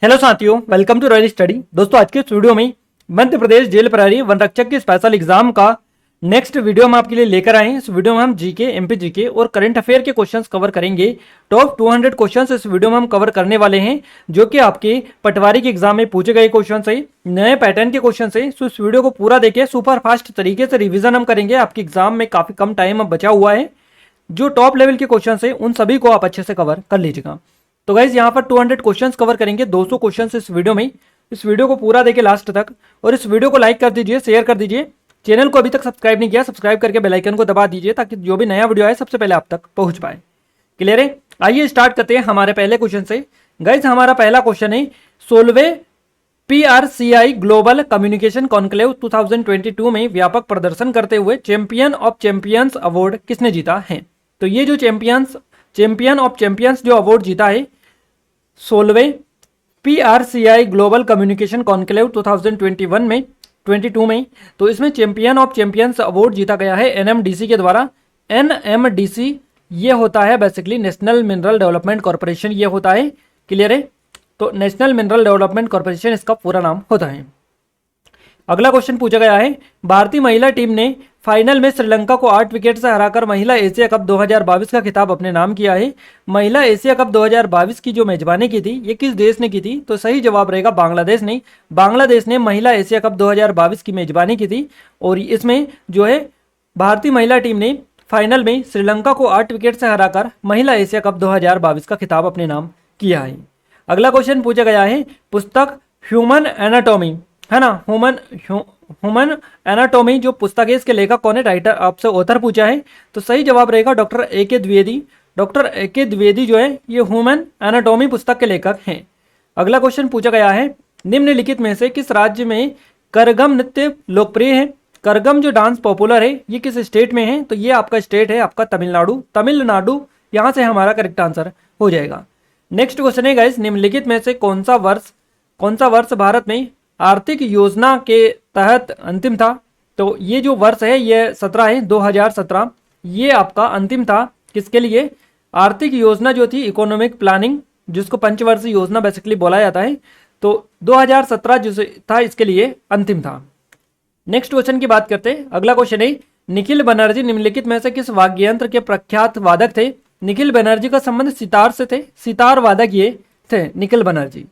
Hello साथियों, welcome to royal study. दोस्तों, आज के इस वीडियो में मध्य प्रदेश जेल प्रहरी वन रक्षक के स्पेशल एग्जाम का नेक्स्ट वीडियो हम आपके लिए लेकर आए हैं। इस वीडियो में हम जीके, एमपी जीके और करंट अफेयर के क्वेश्चंस कवर करेंगे। टॉप 200 क्वेश्चंस इस वीडियो में हम कवर करने वाले हैं, जो कि आपके पटवारी के एग्जाम में पूछे गए क्वेश्चन है, नए पैटर्न के क्वेश्चन है। सो इस वीडियो को पूरा देखिए, सुपर फास्ट तरीके से रिविजन हम करेंगे। आपके एग्जाम में काफी कम टाइम अब बचा हुआ है। जो टॉप लेवल के क्वेश्चन है उन सभी को आप अच्छे से कवर कर लीजिएगा। तो गाइज यहाँ पर 200 क्वेश्चंस कवर करेंगे, 200 क्वेश्चंस इस वीडियो में। इस वीडियो को पूरा देखिए लास्ट तक, और इस वीडियो को लाइक कर दीजिए, शेयर कर दीजिए। चैनल को अभी तक सब्सक्राइब नहीं किया, सब्सक्राइब करके बेल आइकन को दबा दीजिए, ताकि जो भी नया वीडियो आए सबसे पहले आप तक पहुंच पाए। क्लियर है? आइए स्टार्ट करते हैं हमारे पहले क्वेश्चन से। गाइज हमारा पहला क्वेश्चन है, 16वें PRCI ग्लोबल कम्युनिकेशन कॉन्क्लेव 2022 में व्यापक प्रदर्शन करते हुए चैंपियन ऑफ चैंपियंस अवार्ड किसने जीता है? तो ये जो चैंपियन ऑफ चैंपियंस जो अवार्ड जीता है 16वें PRCI ग्लोबल कम्युनिकेशन कॉन्क्लेव 2022 में, तो इसमें चैंपियन ऑफ चैंपियंस अवार्ड जीता गया है NMDC के द्वारा। NMDC ये होता है basically national mineral development corporation, ये होता है। क्लियर है? तो नेशनल मिनरल डेवलपमेंट कॉर्पोरेशन इसका पूरा नाम होता है। अगला क्वेश्चन पूछा गया है, भारतीय महिला टीम ने फाइनल में श्रीलंका को 8 विकेट से हराकर महिला एशिया कप 2022 का खिताब अपने नाम किया है। महिला एशिया कप 2022 की जो मेजबानी की थी ये किस देश ने की थी? तो सही जवाब रहेगा बांग्लादेश ने। बांग्लादेश ने महिला एशिया कप 2022 की मेजबानी की थी, और इसमें जो है भारतीय महिला टीम ने फाइनल में श्रीलंका को 8 विकेट से हराकर महिला एशिया कप 2022 का खिताब अपने नाम किया है। अगला क्वेश्चन पूछा गया है, पुस्तक ह्यूमन एनाटॉमी, है ना, ह्यूमन एनाटॉमी जो पुस्तक है इसके लेखक कौन है? राइटर आपसे ऑथर पूछा है, तो सही जवाब रहेगा doctor A.K. Dwivedi. Doctor A.K. Dwivedi जो है ये ह्यूमन एनाटॉमी पुस्तक के लेखक हैं। अगला क्वेश्चन पूछा गया है, निम्नलिखित में से किस राज्य में करगम नृत्य लोकप्रिय है? करगम जो डांस पॉपुलर है ये किस स्टेट में है? तो ये आपका स्टेट है आपका तमिलनाडु। यहाँ से हमारा करेक्ट आंसर हो जाएगा। नेक्स्ट क्वेश्चन है गाइस, निम्नलिखित में से कौन सा वर्ष भारत में आर्थिक योजना के तहत अंतिम था? तो ये जो वर्ष है ये 17 है, 2017 ये आपका अंतिम था। किसके लिए? आर्थिक योजना जो थी इकोनॉमिक प्लानिंग, जिसको पंचवर्षीय योजना बेसिकली बोला जाता है, तो 2017 जो था इसके लिए अंतिम था। नेक्स्ट क्वेश्चन की बात करते हैं। अगला क्वेश्चन है, निखिल बनर्जी निम्नलिखित में से किस वाद्य यंत्र के प्रख्यात वादक थे? निखिल बनर्जी का संबंध सितार से थे, सितार वादक ये थे निखिल बनर्जी।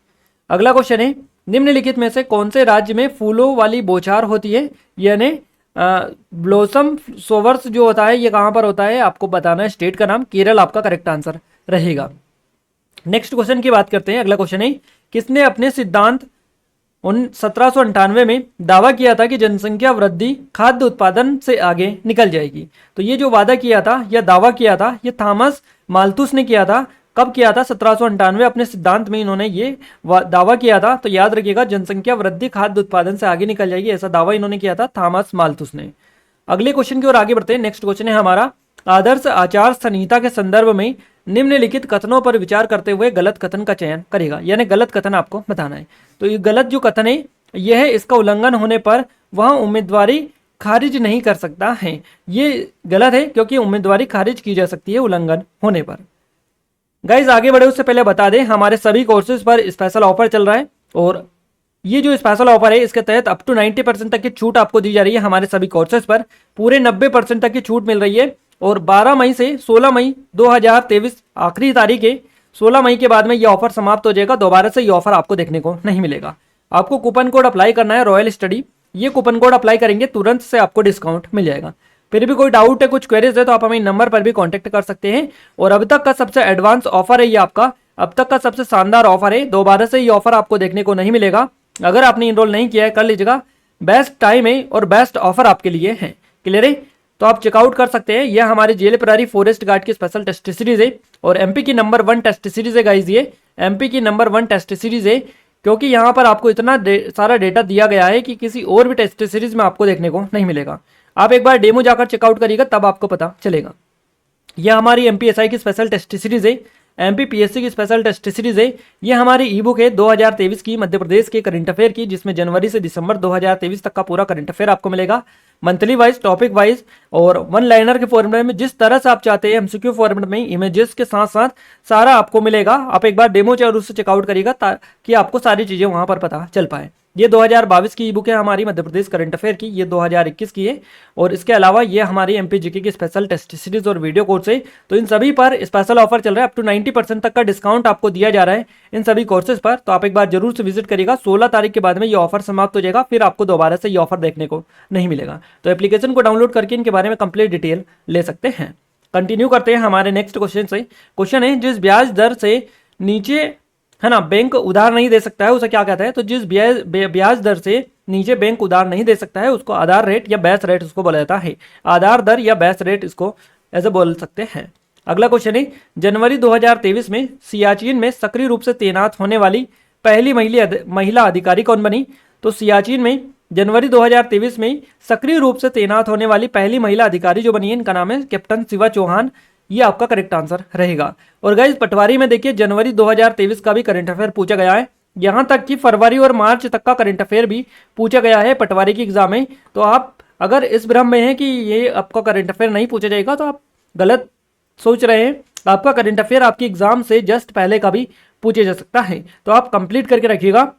अगला क्वेश्चन है, निम्नलिखित में से कौन से राज्य में फूलों वाली बौछार होती है? यानी ब्लॉसम सोवर्स जो होता है ये कहाँ पर होता है आपको बताना है। स्टेट का नाम केरल आपका करेक्ट आंसर रहेगा। नेक्स्ट क्वेश्चन की बात करते हैं। अगला क्वेश्चन है, किसने अपने सिद्धांत 1798 में दावा किया था कि जनसंख्या वृद्धि खाद्य उत्पादन से आगे निकल जाएगी? तो ये जो वादा किया था या दावा किया था ये थॉमस माल्थुस ने किया था। कब किया था? 1798 अपने सिद्धांत में इन्होंने ये दावा किया था। तो याद रखिएगा, जनसंख्या वृद्धि खाद्य उत्पादन से आगे निकल जाएगी, ऐसा दावा इन्होंने किया था थॉमस माल्थुस ने। अगले क्वेश्चन की ओर आगे बढ़ते हैं। नेक्स्ट क्वेश्चन है हमारा, आदर्श आचार संहिता के संदर्भ में निम्नलिखित कथनों पर विचार करते हुए गलत कथन का चयन करेगा, यानी गलत कथन आपको बताना है। तो ये गलत जो कथन है यह है, इसका उल्लंघन होने पर वह उम्मीदवारी खारिज नहीं कर सकता है। ये गलत है क्योंकि उम्मीदवारी खारिज की जा सकती है उल्लंघन होने पर। गाइज आगे बढ़े उससे पहले बता दें, हमारे सभी कोर्सेज पर स्पेशल ऑफर चल रहा है, और ये जो स्पेशल ऑफर है इसके तहत अप टू 90% तक की छूट आपको दी जा रही है। हमारे सभी कोर्सेज पर पूरे 90% तक की छूट मिल रही है, और 12 मई से 16 मई 2023 आखिरी तारीख है। 16 मई के बाद में ये ऑफर समाप्त हो जाएगा, दोबारा से ये ऑफर आपको देखने को नहीं मिलेगा। आपको कूपन कोड अप्लाई करना है रॉयल स्टडी, ये कूपन कोड अप्लाई करेंगे तुरंत से आपको डिस्काउंट मिल जाएगा। फिर भी कोई डाउट है, कुछ क्वेरीज है, तो आप हमें नंबर पर भी कांटेक्ट कर सकते हैं। और अब तक का सबसे एडवांस ऑफर है ये आपका, अब तक का सबसे शानदार ऑफर है, दोबारा से ये ऑफर आपको देखने को नहीं मिलेगा। अगर आपने इनरोल नहीं किया है कर लीजिएगा, बेस्ट टाइम है और बेस्ट ऑफर आपके लिए है। क्लियर है? तो आप चेकआउट कर सकते हैं। यह हमारी जेल प्रहरी फॉरेस्ट गार्ड की स्पेशल टेस्ट सीरीज है, और एमपी की नंबर 1 टेस्ट सीरीज है गाइज। ये एमपी की नंबर 1 टेस्ट सीरीज है, क्योंकि यहाँ पर आपको इतना सारा डेटा दिया गया है कि किसी और भी टेस्ट सीरीज में आपको देखने को नहीं मिलेगा। आप एक बार डेमो जाकर चेकआउट करिएगा, तब आपको पता चलेगा। यह हमारी एमपीएसआई की स्पेशल टेस्ट सीरीज है। एमपी पीएससी की स्पेशल टेस्ट सीरीज है। ये हमारी ई बुक है 2023 की मध्य प्रदेश के करंट अफेयर की, जिसमें जनवरी से दिसंबर 2023 तक का पूरा करंट अफेयर आपको मिलेगा, मंथली वाइज, टॉपिक वाइज और वन लाइनर के फॉर्मेट में, जिस तरह से आप चाहते हैं एमसीक्यू फॉर्मेट में, इमेजेस के साथ साथ सारा आपको मिलेगा। आप एक बार डेमो जरूर से चेकआउट करिएगा ताकि आपको सारी चीजें वहां पर पता चल पाए। ये 2022 की ई बुक है हमारी मध्य प्रदेश करंट अफेयर की, ये 2021 की है। और इसके अलावा ये हमारी एमपी जीके की स्पेशल टेस्ट सीरीज और वीडियो कोर्स है। तो इन सभी पर स्पेशल ऑफर चल रहा है, अप टू 90% तक का डिस्काउंट आपको दिया जा रहा है इन सभी कोर्सेज पर। तो आप एक बार जरूर से विजिट करिएगा। 16 तारीख के बाद में ये ऑफर समाप्त हो जाएगा, फिर आपको दोबारा से ये ऑफर देखने को नहीं मिलेगा। तो एप्लीकेशन को डाउनलोड करके इनके बारे में कंप्लीट डिटेल ले सकते हैं। कंटिन्यू करते हैं हमारे नेक्स्ट क्वेश्चन से। क्वेश्चन है, जिस ब्याज दर से नीचे है ना बैंक उधार नहीं दे सकता है उसे क्या कहता है? तो जिस ब्याज दर से नीचे बैंक उधार नहीं दे सकता है उसको आधार रेट या बेस रेट उसको बोला जाता है। आधार दर या बेस रेट इसको ऐसे बोल सकते हैं। अगला क्वेश्चन है, जनवरी 2023 में सियाचिन में सक्रिय रूप से तैनात होने वाली पहली महिला अधिकारी कौन बनी? तो सियाचिन में जनवरी 2023 में सक्रिय रूप से तैनात होने वाली पहली महिला अधिकारी जो बनी है, इनका नाम है कैप्टन शिवा चौहान। ये आपका करेक्ट आंसर रहेगा। और गाइस पटवारी में देखिए जनवरी 2023 का भी करंट अफेयर पूछा गया है, यहां तक कि फरवरी और मार्च तक का करंट अफेयर भी पूछा गया है पटवारी की एग्जाम में। तो आप अगर इस भ्रम में हैं कि ये आपका करंट अफेयर नहीं पूछा जाएगा तो आप गलत सोच रहे हैं। आपका करंट अफेयर आपकी एग्जाम से जस्ट पहले का भी पूछा जा सकता है, तो आप कंप्लीट करके रखिएगा।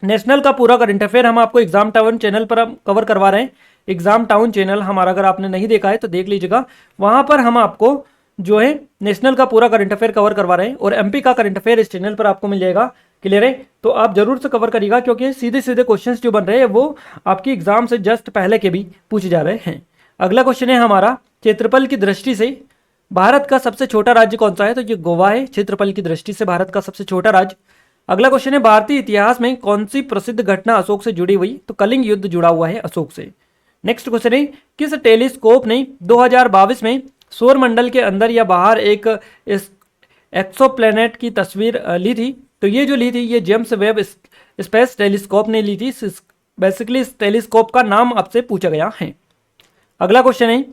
नेशनल का पूरा करंट अफेयर हम आपको एग्जाम टाउन चैनल पर हम कवर करवा रहे हैं। एग्जाम टाउन चैनल हमारा अगर आपने नहीं देखा है तो देख लीजिएगा, वहां पर हम आपको जो है नेशनल का पूरा करंट अफेयर कवर करवा रहे हैं और एमपी का करंट अफेयर इस चैनल पर आपको मिल जाएगा। क्लियर है? तो आप जरूर से कवर करिएगा, क्योंकि सीधे सीधे क्वेश्चंस जो बन रहे हैं वो आपकी एग्जाम से जस्ट पहले के भी पूछे जा रहे हैं। अगला क्वेश्चन है हमारा, क्षेत्रफल की दृष्टि से भारत का सबसे छोटा राज्य कौन सा है? तो ये गोवा है, क्षेत्रफल की दृष्टि से भारत का सबसे छोटा राज्य। अगला क्वेश्चन है, भारतीय इतिहास में कौन सी प्रसिद्ध घटना अशोक से जुड़ी हुई? तो कलिंग युद्ध जुड़ा हुआ है अशोक से। नेक्स्ट क्वेश्चन है, किस टेलीस्कोप ने 2022 में सौर मंडल के अंदर या बाहर एक एक्सोप्लैनेट की तस्वीर ली थी? तो ये जो ली थी ये जेम्स वेब स्पेस टेलीस्कोप ने ली थी। बेसिकली इस टेलीस्कोप का नाम आपसे पूछा गया है। अगला क्वेश्चन है,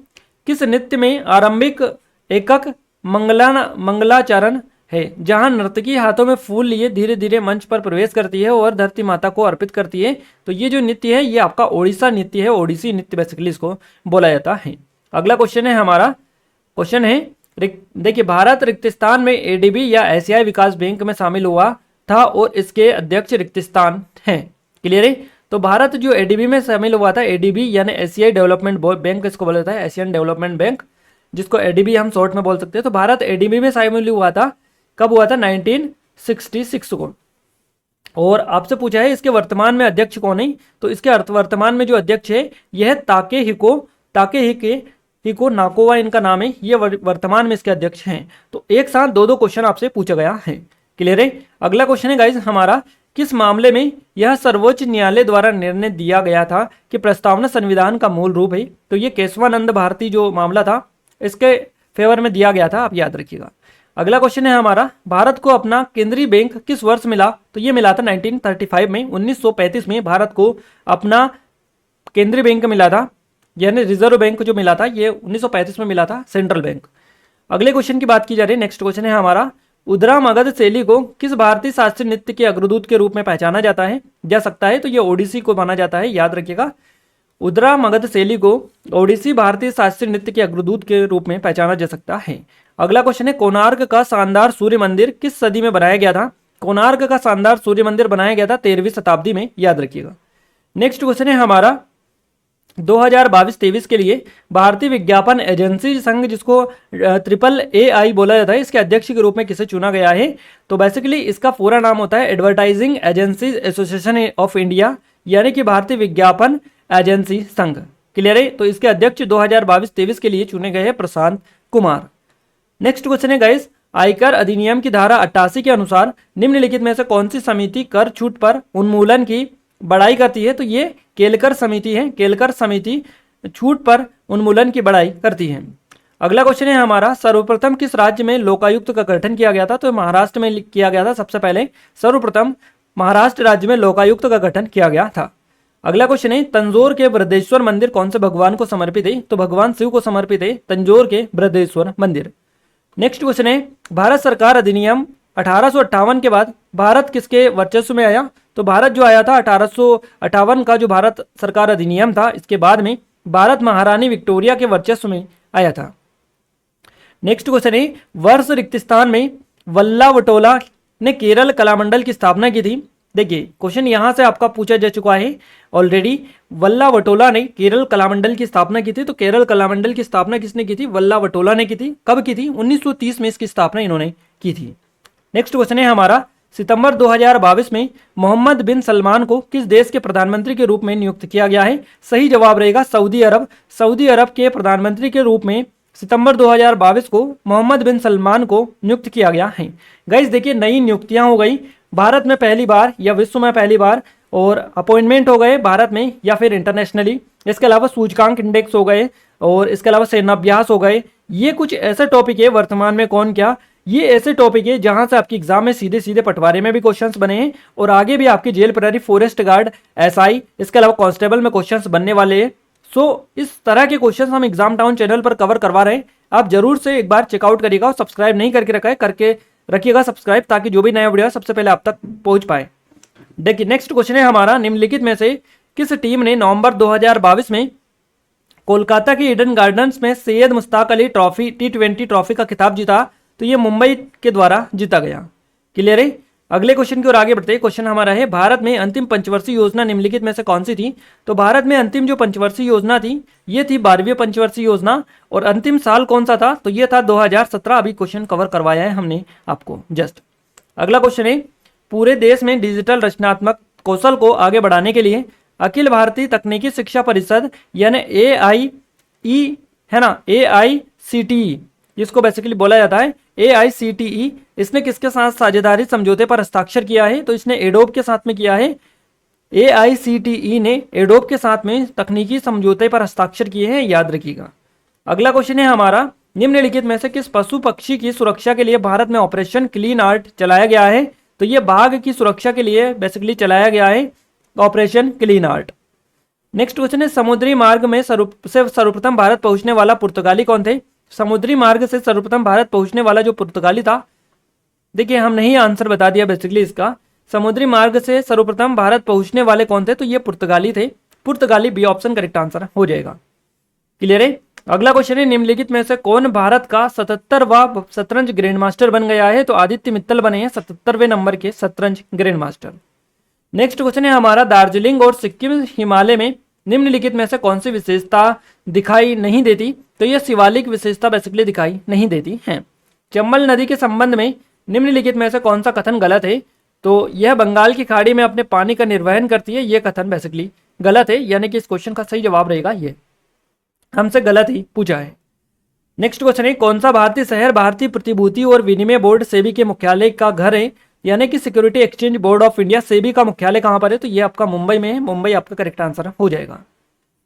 किस नृत्य में आरंभिक एकक मंगलाचरण है, जहां नर्तकी हाथों में फूल लिए धीरे धीरे मंच पर प्रवेश करती है और धरती माता को अर्पित करती है? तो ये जो नृत्य है ये आपका ओडिशा नृत्य है, ओडिसी नृत्य बेसिकली इसको बोला जाता है। अगला क्वेश्चन है हमारा, क्वेश्चन है देखिए, भारत रिक्तिस्तान में एडीबी या एशियाई विकास बैंक में शामिल हुआ था और इसके अध्यक्ष रिक्तिस्तान हैं। क्लियर है? तो भारत जो एडीबी में शामिल हुआ था, एडीबी यानी एशियाई डेवलपमेंट बैंक इसको बोला जाता है, एशियन डेवलपमेंट बैंक, जिसको एडीबी हम शॉर्ट में बोल सकते हैं। तो भारत एडीबी में शामिल हुआ था, कब हुआ था? 1966 को। और आपसे पूछा है इसके वर्तमान में अध्यक्ष कौन है? तो इसके वर्तमान में जो अध्यक्ष है यह ताकेहिको नाकोवा इनका नाम है, ये वर्तमान में इसके अध्यक्ष हैं। तो एक साथ दो क्वेश्चन आपसे पूछा गया है। क्लियर है? अगला क्वेश्चन है गाइज हमारा, किस मामले में यह सर्वोच्च न्यायालय द्वारा निर्णय दिया गया था कि प्रस्तावना संविधान का मूल रूप है? तो ये केशवानंद भारती जो मामला था इसके फेवर में दिया गया था, आप याद रखिएगा। अगला क्वेश्चन है हमारा, भारत को अपना केंद्रीय बैंक किस वर्ष मिला? तो ये मिला था 1935 में, 1935 में भारत को अपना केंद्रीय बैंक मिला था, यानी रिजर्व बैंक जो मिला था ये 1935 में मिला था, सेंट्रल बैंक। अगले क्वेश्चन की बात की जा रही है, नेक्स्ट क्वेश्चन है हमारा, उद्रा मगध शैली को किस भारतीय शास्त्रीय नृत्य के अग्रदूत के रूप में पहचाना जा सकता है? तो ये ओडिसी को माना जाता है, याद रखिएगा। उद्रा मगध शैली को ओडिसी भारतीय शास्त्रीय नृत्य के अग्रदूत के रूप में पहचाना जा सकता है। अगला क्वेश्चन है, कोणार्क का शानदार सूर्य मंदिर किस सदी में बनाया गया था? कोणार्क का शानदार सूर्य मंदिर बनाया गया था 13वीं शताब्दी में, याद रखिएगा। नेक्स्ट क्वेश्चन है हमारा 2022-23 के लिए भारतीय विज्ञापन एजेंसी संघ, जिसको AAAI बोला जाता है, इसके अध्यक्ष के रूप में किसे चुना गया है? तो बेसिकली इसका पूरा नाम होता है advertising agency association of India, यानी कि भारतीय विज्ञापन एजेंसी संघ। क्लियर है? तो इसके अध्यक्ष 2022-23 के लिए चुने गए हैं प्रशांत कुमार। नेक्स्ट क्वेश्चन है गाइस, आयकर अधिनियम की धारा 88 के अनुसार निम्नलिखित में से कौन सी समिति कर छूट पर उन्मूलन की बढ़ाई करती है? तो ये केलकर समिति है, केलकर समिति छूट पर उन्मूलन की बढ़ाई करती है। अगला क्वेश्चन है हमारा, सर्वप्रथम किस राज्य में लोकायुक्त का गठन किया गया था? तो महाराष्ट्र में किया गया था, सबसे पहले सर्वप्रथम महाराष्ट्र राज्य में लोकायुक्त का गठन किया गया था। अगला क्वेश्चन है, तंजौर के बृहदेश्वर मंदिर कौन से भगवान को समर्पित है? तो भगवान शिव को समर्पित है तंजौर के बृहदेश्वर मंदिर। नेक्स्ट क्वेश्चन है भारत सरकार अधिनियम 1858 के बाद भारत किसके वर्चस्व में आया? तो भारत जो आया था 1858 का जो भारत सरकार अधिनियम था, इसके बाद में भारत महारानी विक्टोरिया के वर्चस्व में आया था। नेक्स्ट क्वेश्चन है वर्ष रिक्तिस्तान में वल्लावटोला ने केरल कलामंडल की स्थापना की थी। देखिए क्वेश्चन यहां से आपका पूछा जा चुका है ऑलरेडी। वल्लावटोला ने केरल कलामंडल की स्थापना की थी। तो केरल कलामंडल की स्थापना किसने की थी? वल्लावटोला ने की थी। कब की थी? 1930 में इसकी स्थापना इन्होंने की थी। नेक्स्ट क्वेश्चन है हमारा सितंबर 2022 में मोहम्मद बिन सलमान को किस देश के प्रधानमंत्री के रूप में नियुक्त किया गया है? सही जवाब रहेगा सऊदी अरब। सऊदी अरब के प्रधानमंत्री के रूप में सितंबर 2022 को मोहम्मद बिन सलमान को नियुक्त किया गया है। गाइस देखिए नई नियुक्तियां हो गई भारत में पहली बार या विश्व में पहली बार, और अपॉइंटमेंट हो गए भारत में या फिर इंटरनेशनली। इसके अलावा सूचकांक इंडेक्स हो गए और इसके अलावा सेनाभ्यास हो गए। ये कुछ ऐसे टॉपिक है वर्तमान में कौन क्या, ये ऐसे टॉपिक है जहां से आपकी एग्जाम में सीधे सीधे पटवारी में भी क्वेश्चंस बने हैं और आगे भी आपकी जेल प्रहरी, फॉरेस्ट गार्ड, एसआई, इसके अलावा कांस्टेबल में क्वेश्चंस बनने वाले हैं। सो इस तरह के क्वेश्चंस हम एग्जाम टाउन चैनल पर कवर करवा रहे हैं। आप जरूर से एक बार चेकआउट करिएगा और सब्सक्राइब नहीं करके रखा है करके रखिएगा सब्सक्राइब, ताकि जो भी नया वीडियो है सबसे पहले आप तक पहुंच पाए। देखिए नेक्स्ट क्वेश्चन है हमारा निम्नलिखित में से किस टीम ने नवंबर 2022 में कोलकाता के ईडन गार्डन्स में Syed Mushtaq Ali trophy T20 trophy का खिताब जीता? तो ये मुंबई के द्वारा जीता गया। क्लियर है? अगले क्वेश्चन की ओर आगे बढ़ते हैं। क्वेश्चन हमारा है भारत में अंतिम पंचवर्षीय योजना निम्नलिखित में से कौन सी थी? तो भारत में अंतिम जो पंचवर्षीय योजना थी ये थी 12वीं पंचवर्षीय योजना। और अंतिम साल कौन सा था? तो ये था 2017। अभी क्वेश्चन कवर करवाया है हमने आपको जस्ट। अगला क्वेश्चन है पूरे देश में डिजिटल रचनात्मक कौशल को आगे बढ़ाने के लिए अखिल भारतीय तकनीकी शिक्षा परिषद यानी AIE है ना, AICTE जिसको बेसिकली बोला जाता है AICTE, इसने किसके साथ साझेदारी समझौते पर हस्ताक्षर किया है? तो इसने एडोब के साथ में किया है। AICTE ने एडोब के साथ में तकनीकी समझौते पर हस्ताक्षर किए हैं, याद रखिएगा। अगला क्वेश्चन है हमारा निम्नलिखित में से किस पशु पक्षी की सुरक्षा के लिए भारत में ऑपरेशन क्लीन आर्ट चलाया गया है? तो ये बाघ की सुरक्षा के लिए बेसिकली चलाया गया है operation clean art. Next question है समुद्री मार्ग में सर्वप्रथम भारत पहुंचने वाला पुर्तगाली कौन थे? समुद्री मार्ग से सर्वप्रथम भारत पहुंचने वाला जो पुर्तगाली था, देखिए हमने ही आंसर बता दिया बेसिकली इसका। समुद्री मार्ग से सर्वप्रथम भारत पहुंचने वाले कौन थे? तो ये पुर्तगाली थे। पुर्तगाली बी ऑप्शन करेक्ट आंसर हो जाएगा। क्लियर है? अगला क्वेश्चन है निम्नलिखित में से कौन भारत का 77वां शतरंज ग्रैंड मास्टर बन गया है? तो आदित्य मित्तल बने हैं 77वें नंबर के शतरंज ग्रैंड मास्टर। नेक्स्ट क्वेश्चन है हमारा दार्जिलिंग और सिक्किम हिमालय में निम्नलिखित में से कौन सी विशेषता दिखाई नहीं देती? तो यह शिवालिक विशेषता बेसिकली दिखाई नहीं देती है। चंबल नदी के संबंध में निम्नलिखित में से कौन सा कथन गलत है? तो यह बंगाल की खाड़ी में अपने पानी का निर्वहन करती है, यह कथन बेसिकली गलत है, यानी कि इस क्वेश्चन का सही जवाब रहेगा ये, हमसे गलत ही पूछा है। नेक्स्ट क्वेश्चन है कौन सा भारतीय शहर भारतीय प्रतिभूति और विनिमय बोर्ड सेबी के मुख्यालय का घर है? यानी कि security exchange board of India SEBI का मुख्यालय कहां पर है? तो ये आपका मुंबई में है। मुंबई आपका करेक्ट आंसर हो जाएगा।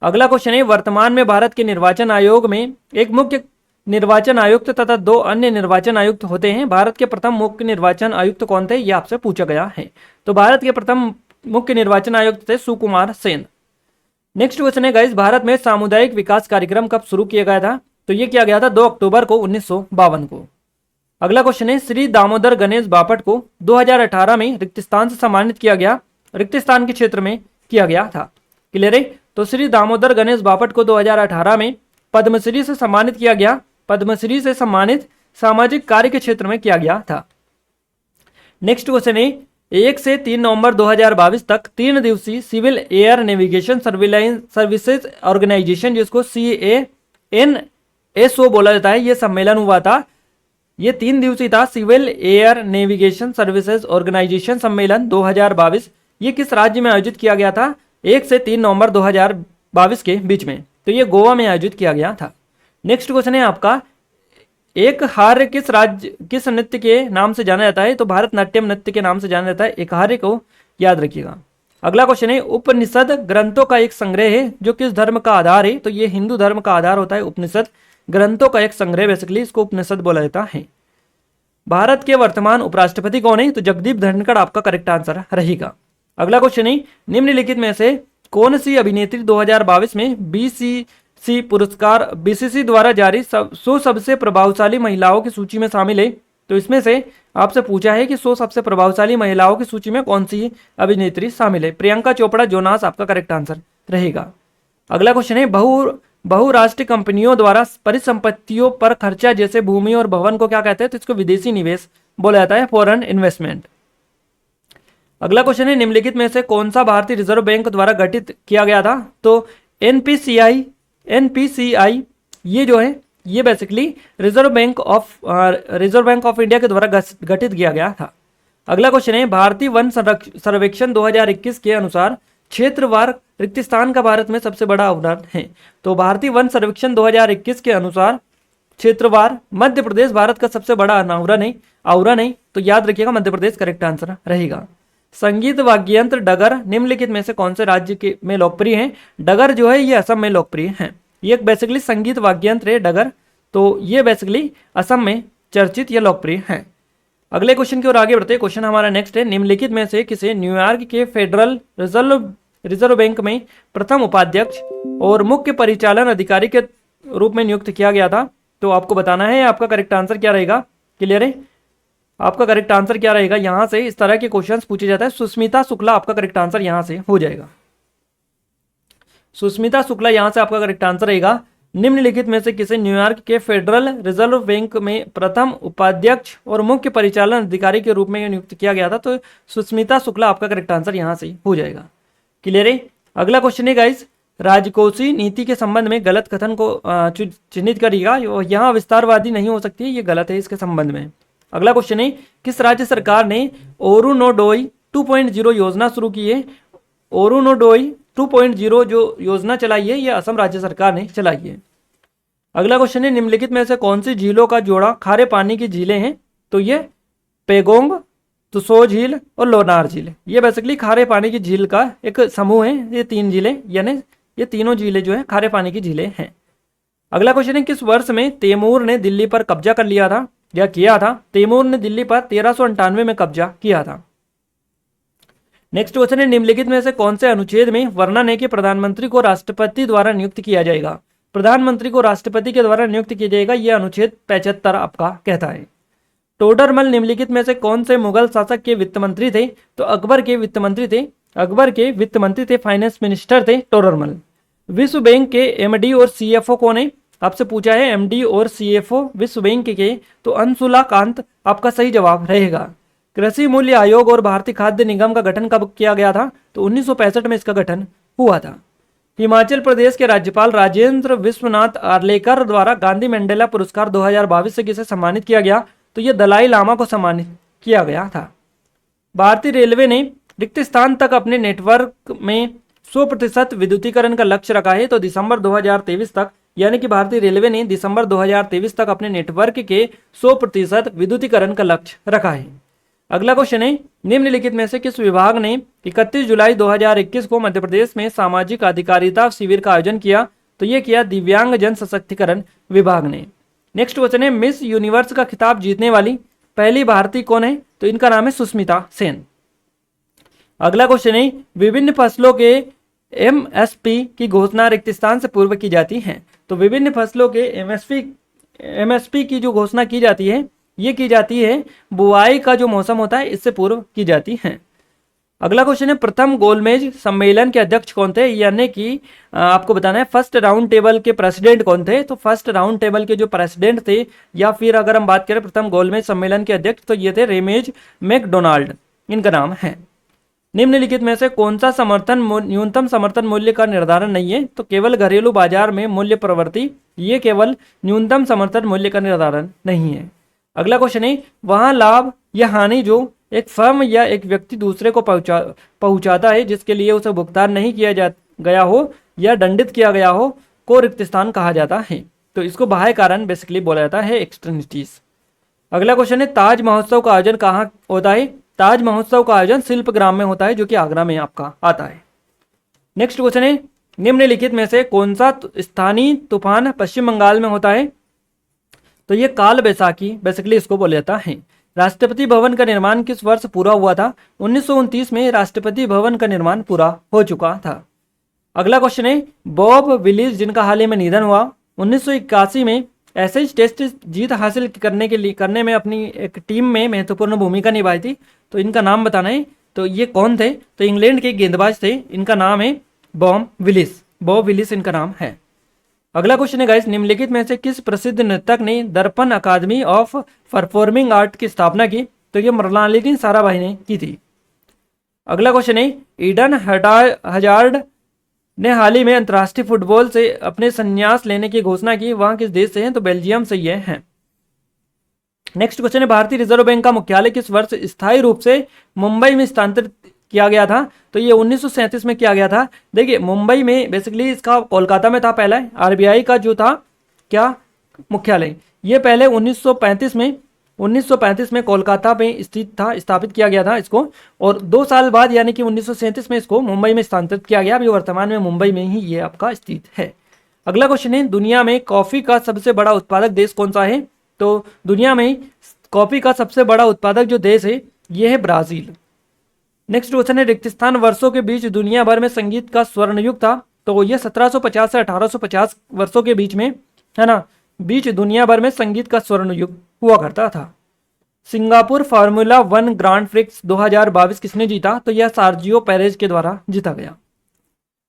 अगला क्वेश्चन है वर्तमान में भारत के निर्वाचन आयोग में एक मुख्य निर्वाचन आयुक्त तथा 2 अन्य निर्वाचन आयुक्त होते हैं। भारत के प्रथम मुख्य निर्वाचन आयुक्त कौन थे? ये आपसे पूछा गया है। तो भारत के प्रथम मुख्य निर्वाचन आयुक्त थे सुकुमार सेन। नेक्स्ट क्वेश्चन है गाइस भारत में सामुदायिक विकास कार्यक्रम कब शुरू किया गया था? तो ये किया गया था 2 अक्टूबर को 1952 को। अगला क्वेश्चन है श्री दामोदर गणेश बापट को 2018 में रिक्तिस्थान से सम्मानित किया गया, रिक्तिस्थान के क्षेत्र में किया गया था। क्लियर है? तो श्री दामोदर गणेश बापट को 2018 में पद्मश्री से सम्मानित किया गया। पद्मश्री से सम्मानित सामाजिक कार्य के क्षेत्र में किया गया था। नेक्स्ट क्वेश्चन है 1 से 3 नवंबर 2022 तक 3 दिवसीय civil air navigation services organisation जिसको CANSO बोला जाता है, यह सम्मेलन हुआ था। ये 3 दिवसीय था civil air navigation services organisation सम्मेलन 2022। ये किस राज्य में आयोजित किया गया था? 1 से 3 नवंबर 2022 के बीच में। तो ये गोवा में आयोजित किया गया था। नेक्स्ट क्वेश्चन है आपका एक हार्य किस नृत्य के नाम से जाना जाता है? तो भारतनाट्यम नृत्य के नाम से जाना जाता है। एक हार्य को याद रखिएगा। अगला क्वेश्चन है उपनिषद ग्रंथों का एक संग्रह है जो किस धर्म का आधार है? तो ये हिंदू धर्म का आधार होता है। उपनिषद ग्रंथों का एक संग्रह बेसिकली इसको उपनिषद बोला जाता है। भारत के वर्तमान उपराष्ट्रपति कौन है? तो जगदीप धनखड़ आपका करेक्ट आंसर रहेगा। अगला क्वेश्चन है निम्नलिखित में से कौन सी अभिनेत्री 2022 में सी पुरस्कार बीसीसी द्वारा जारी 100 सबसे प्रभावशाली महिलाओं की सूची में शामिल है। तो इसमें से आपसे पूछा है कि 100 सबसे प्रभावशाली महिलाओं की सूची में कौन सी अभिनेत्री शामिल है। प्रियंका चोपड़ा जोनास आपका करेक्ट आंसर रहेगा। अगला क्वेश्चन है बहुराष्ट्रीय कंपनियों द्वारा परिसंपत्तियों पर खर्चा जैसे भूमि और भवन को क्या कहते हैं? तो इसको विदेशी निवेश बोला जाता है, फॉरेन इन्वेस्टमेंट। अगला क्वेश्चन है निम्नलिखित में से कौन सा भारतीय रिजर्व बैंक द्वारा गठित किया गया था? तो एनपीसीआई ये जो है ये basically reserve bank of India के द्वारा गठित किया गया था। अगला क्वेश्चन है भारतीय वन सर्वेक्षण 2021 के अनुसार क्षेत्रवार रिक्तिस्थान का भारत में सबसे बड़ा आवरण है। तो भारतीय वन सर्वेक्षण 2021 के अनुसार क्षेत्रवार मध्य प्रदेश भारत का सबसे बड़ा आवरण है। तो याद रखिएगा मध्य प्रदेश करेक्ट आंसर रहेगा। संगीत वाद्ययंत्र डगर निम्नलिखित में से कौन से राज्य में लोकप्रिय है? डगर जो है ये असम में लोकप्रिय है। ये बेसिकली संगीत वाद्ययंत्र है डगर, तो ये बेसिकली असम में चर्चित या लोकप्रिय है। अगले क्वेश्चन की ओर आगे बढ़ते हैं। क्वेश्चन हमारा नेक्स्ट है निम्नलिखित में से किसे न्यूयॉर्क के फेडरल रिजर्व बैंक में प्रथम उपाध्यक्ष और मुख्य परिचालन अधिकारी के रूप में नियुक्त किया गया था? तो आपको बताना है आपका करेक्ट आंसर क्या रहेगा। क्लियर है? आपका करेक्ट आंसर क्या रहेगा? यहां से इस तरह के क्वेश्चंस पूछे जाते हैं। सुस्मिता शुक्ला आपका करेक्ट आंसर यहां से हो जाएगा। सुस्मिता शुक्ला यहां से आपका करेक्ट आंसर रहेगा। निम्नलिखित में से किसे न्यूयॉर्क के फेडरल रिजर्व बैंक में प्रथम उपाध्यक्ष और मुख्य परिचालन अधिकारी के रूप में नियुक्त किया गया था? तो सुस्मिता शुक्ला आपका करेक्ट आंसर यहां से हो जाएगा। क्लियर है? अगला क्वेश्चन है गाइस राजकोषीय नीति के संबंध में गलत कथन को चिन्हित करिएगा। यहाँ विस्तारवादी नहीं हो सकती, ये गलत है इसके संबंध में। अगला क्वेश्चन है किस राज्य सरकार ने ओरुनोडोई 2.0 योजना शुरू की है? ओरुनोडोई 2.0 जो योजना चलाई है ये असम राज्य सरकार ने चलाई है। अगला क्वेश्चन है निम्नलिखित में से कौन सी झीलों का जोड़ा खारे पानी की झीलें हैं? तो ये पेगोंग, तुसो झील और लोनार झील, ये बेसिकली खारे पानी की झील का एक समूह है। ये 3 झीलें यानी ये तीनों झीलें जो है खारे पानी की झीलें हैं। अगला क्वेश्चन है किस वर्ष में तैमूर ने दिल्ली पर कब्जा कर लिया था या किया था? तैमूर ने दिल्ली पर 1398 में कब्जा किया था। नेक्स्ट क्वेश्चन है निम्नलिखित में से कौन से अनुच्छेद में वर्णन है कि प्रधानमंत्री को राष्ट्रपति द्वारा नियुक्त किया जाएगा? प्रधानमंत्री को राष्ट्रपति के द्वारा नियुक्त किया जाएगा, यह अनुच्छेद 75 आपका कहता है। टोडरमल निम्नलिखित में से कौन से मुगल शासक के वित्त मंत्री थे? तो अकबर के वित्त मंत्री थे, फाइनेंस मिनिस्टर थे टोडरमल। विश्व बैंक के एमडी और सीएफओ कौन है? आपसे पूछा है एमडी और सीएफओ विश्व बैंक के, तो अंशुला कांत आपका सही जवाब रहेगा। कृषि मूल्य आयोग और भारतीय खाद्य निगम का गठन कब किया गया था? तो 1965 में इसका गठन हुआ था। हिमाचल प्रदेश के राज्यपाल राजेंद्र विश्वनाथ आर्लेकर द्वारा गांधी मंडेला पुरस्कार 2022 से किसे सम्मानित किया गया? तो यह दलाई लामा को सम्मानित किया गया था। भारतीय रेलवे ने रिक्त स्थान तक अपने नेटवर्क में 100% विद्युतीकरण का लक्ष्य रखा है। तो दिसंबर 2023 तक, यानी कि भारतीय रेलवे ने दिसंबर 2023 तक अपने नेटवर्क के 100% विद्युतीकरण का लक्ष्य रखा है। अगला क्वेश्चन है निम्नलिखित में से किस विभाग ने 31 जुलाई 2021 को मध्य प्रदेश में सामाजिक अधिकारिता शिविर का आयोजन किया? तो यह किया दिव्यांग जन सशक्तिकरण विभाग ने। नेक्स्ट क्वेश्चन है मिस यूनिवर्स का खिताब जीतने वाली पहली भारतीय कौन है? तो इनका नाम है सुष्मिता सेन। अगला क्वेश्चन है विभिन्न फसलों के एमएसपी की घोषणा रिक्त स्थान से पूर्व की जाती है। तो विभिन्न फसलों के एमएसपी की जो घोषणा की जाती है ये की जाती है बुआई का जो मौसम होता है इससे पूर्व की जाती है। अगला क्वेश्चन है प्रथम गोलमेज सम्मेलन के अध्यक्ष कौन थे? यानी कि आपको बताना है फर्स्ट राउंड टेबल के प्रेसिडेंट कौन थे? तो फर्स्ट राउंड टेबल के जो प्रेसिडेंट थे, या फिर अगर हम बात करें प्रथम गोलमेज सम्मेलन के अध्यक्ष, तो ये थे रेमेज मैकडोनाल्ड, इनका नाम है। निम्नलिखित में से कौन सा न्यूनतम समर्थन मूल्य का निर्धारण नहीं है? तो केवल घरेलू बाजार में मूल्य प्रवृत्ति, ये केवल न्यूनतम समर्थन मूल्य का निर्धारण नहीं है। अगला क्वेश्चन है वहां लाभ या हानि जो एक फर्म या एक व्यक्ति दूसरे को पहुंचाता है जिसके लिए उसे भुगतान नहीं किया गया हो या दंडित किया गया हो को रिक्त स्थान कहा जाता है। तो इसको बाह्य कारण बेसिकली बोला जाता है एक्सटर्निटीज। अगला क्वेश्चन है ताज महोत्सव का आयोजन कहाँ होता है? ताज महोत्सव का आयोजन शिल्पग्राम में होता है जो कि आगरा में आपका आता है। नेक्स्ट क्वेश्चन है निम्नलिखित में से कौन सा स्थानीय तूफान पश्चिम बंगाल में होता है? तो ये काल बैसाखी बेसिकली इसको बोला जाता है। राष्ट्रपति भवन का निर्माण किस वर्ष पूरा हुआ था? 1929 में राष्ट्रपति भवन का निर्माण पूरा हो चुका था। अगला क्वेश्चन है बॉब विलिस जिनका हाल ही में निधन हुआ 1981 में एशेज टेस्ट जीत हासिल करने में अपनी एक टीम में महत्वपूर्ण भूमिका निभाई थी, तो इनका नाम बताना है। तो ये कौन थे? तो इंग्लैंड के गेंदबाज थे, इनका नाम है बॉब विलिस इनका नाम है। अगला क्वेश्चन है गाइस, निम्नलिखित में से किस प्रसिद्ध नर्तक ने दर्पण अकादमी ऑफ परफॉर्मिंग आर्ट की स्थापना की? तो ये मृणालिनी साराभाई ने की थी। अगला क्वेश्चन है ईडन हजार्ड ने हाल ही में अंतर्राष्ट्रीय फुटबॉल से अपने संन्यास लेने की घोषणा की, वहां किस देश से हैं? तो बेल्जियम से ये हैं। नेक्स्ट क्वेश्चन है भारतीय रिजर्व बैंक का मुख्यालय किस वर्ष स्थायी रूप से मुंबई में स्थानांतरित किया गया था? तो ये 1937 में किया गया था। देखिए मुंबई में बेसिकली इसका कोलकाता में था पहला, आरबीआई का जो था क्या मुख्यालय, ये पहले 1935 में कोलकाता में स्थित था, स्थापित किया गया था इसको, और 2 साल बाद यानी कि 1937 में इसको मुंबई में स्थानांतरित किया गया। अभी वर्तमान में मुंबई में ही ये आपका स्थित है। अगला क्वेश्चन है दुनिया में कॉफी का सबसे बड़ा उत्पादक देश कौन सा है? तो दुनिया में कॉफी का सबसे बड़ा उत्पादक जो देश है ये है ब्राजील। नेक्स्ट क्वेश्चन है रिक्तस्थान वर्षों के बीच दुनिया भर में संगीत का स्वर्ण युग था, तो ये 1750 से 1850 वर्षों के बीच में है ना, बीच दुनिया भर में संगीत का स्वर्ण युग हुआ करता था। सिंगापुर फार्मूला 1 ग्रांड प्रिक्स 2022 किसने जीता? तो यह सार्जियो पेरेज के द्वारा जीता गया।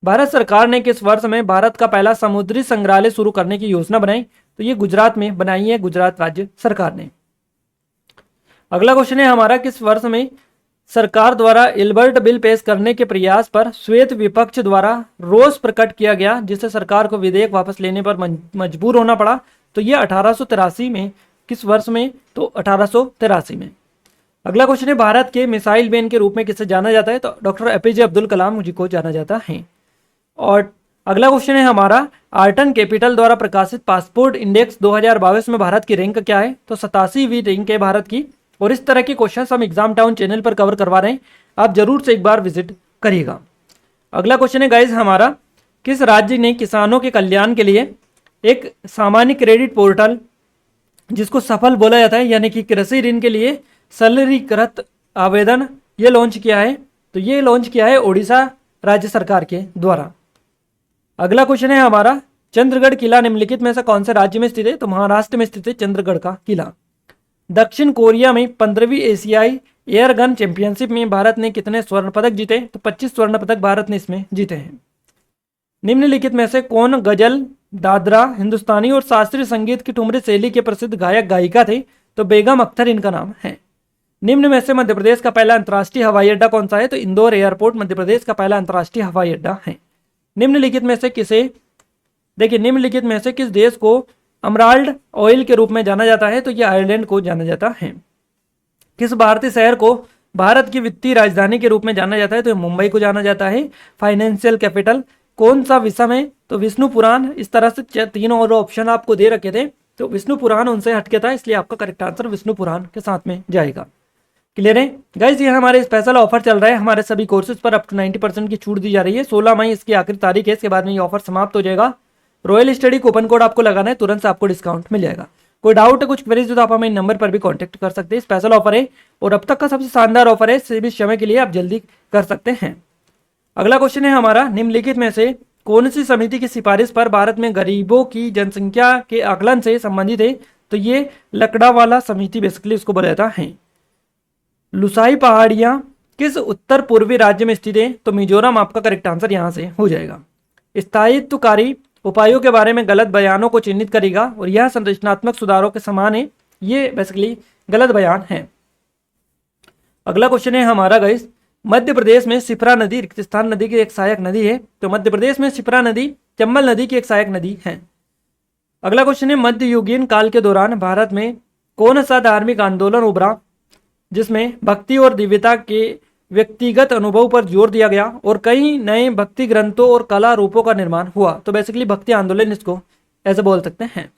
भारत सरकार ने किस वर्ष में भारत का पहला समुद्री संग्रहालय शुरू करने की योजना बनाई? तो ये गुजरात में बनाई है, गुजरात राज्य सरकार ने। अगला क्वेश्चन है हमारा किस वर्ष में सरकार द्वारा इल्बर्ट बिल पेश करने के प्रयास पर श्वेत विपक्ष द्वारा रोष प्रकट किया गया, जिससे सरकार को विधेयक वापस लेने पर मजबूर होना पड़ा? तो ये 1883 में। किस वर्ष में? तो 1883 में। अगला क्वेश्चन है भारत के मिसाइल मैन के रूप में किसे जाना जाता है? तो डॉक्टर एपीजे अब्दुल कलाम जी को जाना जाता है। और अगला क्वेश्चन है हमारा आर्टन कैपिटल द्वारा प्रकाशित पासपोर्ट इंडेक्स 2022 में भारत की रैंक क्या है? तो 87वीं रैंक है भारत की। और इस तरह के क्वेश्चन हम एग्जाम टाउन चैनल पर कवर करवा रहे हैं, आप जरूर से एक बार विजिट करिएगा। अगला क्वेश्चन है गाइज हमारा किस राज्य ने किसानों के कल्याण के लिए एक सामान्य क्रेडिट पोर्टल जिसको सफल बोला जाता है, यानी कि कृषि ऋण के लिए सरलीकृत आवेदन ये लॉन्च किया है? तो ये लॉन्च किया है ओडिशा राज्य सरकार के द्वारा। अगला क्वेश्चन है हमारा चंद्रगढ़ किला निम्नलिखित में से कौन से राज्य में स्थित है? तो महाराष्ट्र में स्थित है चंद्रगढ़ का किला। दक्षिण कोरिया में 15वीं एशियाई एयर गन चैंपियनशिप में भारत ने कितने स्वर्ण पदक जीते? तो 25 स्वर्ण पदक भारत ने इसमें जीते हैं। निम्नलिखित में से कौन गजल, दादरा, हिंदुस्तानी और शास्त्रीय संगीत की ठुमरी शैली के प्रसिद्ध गायक गायिका थे? तो बेगम अख्तर इनका नाम है। निम्न में से मध्य प्रदेश का पहला अंतर्राष्ट्रीय हवाई अड्डा कौन सा है? तो इंदौर एयरपोर्ट मध्य प्रदेश का पहला अंतर्राष्ट्रीय हवाई अड्डा है। निम्नलिखित में से किस देश को एमराल्ड ऑयल के रूप में जाना जाता है? तो यह आयरलैंड को जाना जाता है। किस भारतीय शहर को भारत की वित्तीय राजधानी के रूप में जाना जाता है? तो मुंबई को जाना जाता है फाइनेंशियल कैपिटल। कौन सा विषम है? तो विष्णु पुराण। इस तरह से 3 और ऑप्शन आपको दे रखे थे, तो विष्णु पुराण उनसे हटके था, इसलिए आपका करेक्ट आंसर विष्णु पुराण के साथ में जाएगा। क्लियर है गाइज? ये हमारे स्पेशल ऑफर चल रहा है, हमारे सभी कोर्सेज पर अप टू 90% की छूट दी जा रही है। 16 मई इसकी आखिरी तारीख है, इसके बाद में ये ऑफर समाप्त हो जाएगा। रॉयल स्टडी कूपन कोड आपको लगाना है, तुरंत से आपको डिस्काउंट मिल जाएगा। कोई डाउट है, कुछ क्वेरीज तो आप हमें नंबर पर भी कांटेक्ट कर सकते हैं। स्पेशल ऑफर है और अब तक का सबसे शानदार ऑफर है, सीमित समय के लिए आप जल्दी कर सकते हैं। अगला क्वेश्चन है हमारा निम्नलिखित में से कौन सी समिति की सिफारिश पर भारत में गरीबों की जनसंख्या के आकलन से संबंधित है? तो ये लकड़ावाला समिति बेसिकली उसको बोला जाता है। लुसाई पहाड़ियां किस उत्तर पूर्वी राज्य में स्थित है? तो मिजोरम आपका करेक्ट आंसर यहां से हो जाएगा। स्थायित्वकारी उपायों के बारे में गलत बयानों को चिन्हित करेगा और यह संरचनात्मक सुधारों के समान है, ये बेसिकली गलत बयान है। अगला क्वेश्चन है हमारा गाइस मध्य प्रदेश में शिप्रा नदी रिक्तस्थान नदी की एक सहायक नदी है, तो मध्य प्रदेश में शिप्रा नदी चंबल नदी की एक सहायक नदी है। अगला क्वेश्चन है मध्ययुगीन काल के दौरान भारत में कौन सा धार्मिक आंदोलन उभरा जिसमें भक्ति और दिव्यता के व्यक्तिगत अनुभव पर जोर दिया गया और कई नए भक्ति ग्रंथों और कला रूपों का निर्माण हुआ? तो बेसिकली भक्ति आंदोलन इसको ऐसे बोल सकते हैं।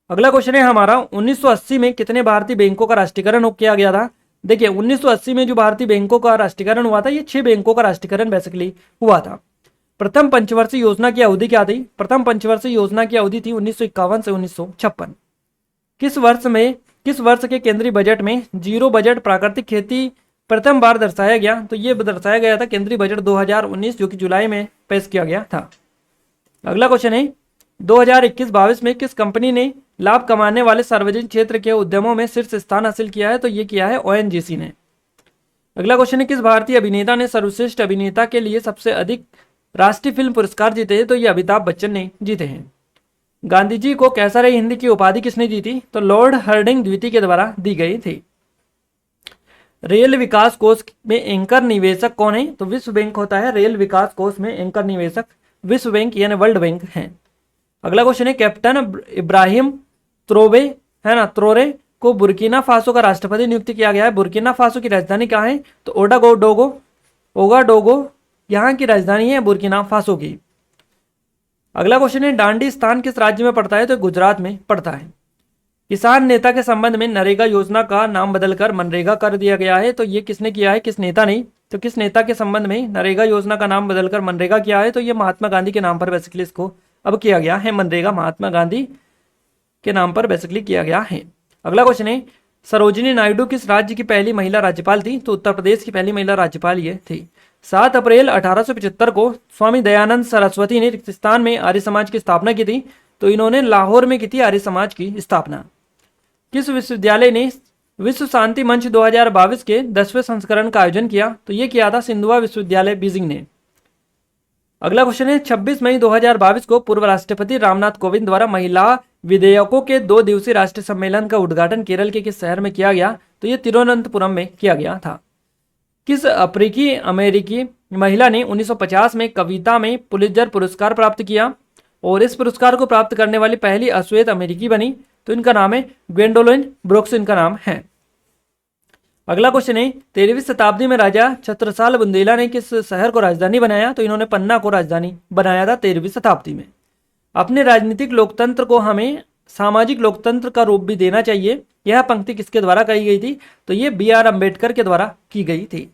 अगला क्वेश्चन है हमारा 1980 में कितने भारतीय बैंकों का राष्ट्रीयकरण किया गया था? देखिए 1980 में जो भारतीय बैंकों का राष्ट्रीयकरण हुआ था, ये 6 बैंकों का राष्ट्रीयकरण बेसिकली हुआ था। प्रथम पंचवर्षीय योजना की अवधि क्या थी? प्रथम पंचवर्षीय योजना की अवधि थी 1951 से 1956। किस वर्ष के केंद्रीय बजट में जीरो बजट प्राकृतिक खेती प्रथम बार दर्शाया गया? तो ये दर्शाया गया था केंद्रीय बजट 2019 जो कि जुलाई में पेश किया गया था। अगला क्वेश्चन है 2021-22 में किस कंपनी ने लाभ कमाने वाले सार्वजनिक क्षेत्र के उद्यमों में शीर्ष स्थान हासिल किया है? तो ये किया है ओएनजीसी ने। अगला क्वेश्चन है किस भारतीय अभिनेता ने सर्वश्रेष्ठ अभिनेता के लिए सबसे अधिक राष्ट्रीय फिल्म पुरस्कार जीते हैं? तो ये अमिताभ बच्चन ने जीते हैं। गांधी जी को कैसर हिंद की उपाधि किसने दी थी? तो लॉर्ड हार्डिंग द्वितीय के द्वारा दी गई थी। रेल विकास कोष में एंकर निवेशक कौन है? तो विश्व बैंक होता है। रेल विकास कोष में एंकर निवेशक विश्व बैंक यानी वर्ल्ड बैंक है। अगला क्वेश्चन है कैप्टन इब्राहिम त्रोरे को बुर्किना फासो का राष्ट्रपति नियुक्त किया गया है। बुर्किना फासो की राजधानी कहाँ है? तो ओगाडोगो यहाँ की राजधानी है बुर्किना फासो की। अगला क्वेश्चन है डांडी स्थान किस राज्य में पड़ता है? तो गुजरात में पड़ता है। किसान नेता के संबंध में नरेगा योजना का नाम बदलकर मनरेगा कर दिया गया है। तो ये किसने किया है? किस नेता ने? तो किस नेता के संबंध में नरेगा योजना का नाम बदलकर मनरेगा किया है? तो ये महात्मा गांधी के नाम पर बेसिकली इसको अब किया गया है। मनरेगा महात्मा गांधी के नाम पर बेसिकली किया गया है। अगला क्वेश्चन है सरोजिनी नायडू किस राज्य की पहली महिला राज्यपाल थी? तो उत्तर प्रदेश की पहली महिला राज्यपाल ये थी। 7 अप्रैल 1875 को स्वामी दयानंद सरस्वती ने रिक्तिस्तान में आर्य समाज की स्थापना की थी। तो इन्होंने लाहौर में की थी आर्य समाज की स्थापना। किस विश्वविद्यालय ने विश्व शांति मंच 2022 के 10वें संस्करण का आयोजन किया? तो ये किया था सिंधुआ विश्वविद्यालय बीजिंग ने। अगला क्वेश्चन है 26 मई 2022 को पूर्व राष्ट्रपति रामनाथ कोविंद द्वारा महिला विधेयकों के 2 दिवसीय राष्ट्रीय सम्मेलन का उद्घाटन केरल के किस शहर में किया गया? तो ये तिरुवनंतपुरम में किया गया था। किस अफ्रीकी अमेरिकी महिला ने 1950 में कविता में पुलित्जर पुरस्कार प्राप्त किया और इस पुरस्कार को प्राप्त करने वाली पहली अश्वेत अमेरिकी बनी? तो इनका नाम है ग्वेंडोलिन ब्रुक्स इनका नाम है। अगला क्वेश्चन है 13वीं शताब्दी में राजा छत्रसाल बुंदेला ने किस शहर को राजधानी बनाया? तो इन्होंने पन्ना को राजधानी बनाया था 13वीं शताब्दी में। अपने राजनीतिक लोकतंत्र को हमें सामाजिक लोकतंत्र का रूप भी देना चाहिए, यह पंक्ति किसके द्वारा कही गई थी? तो ये BR अम्बेडकर के द्वारा की गई थी।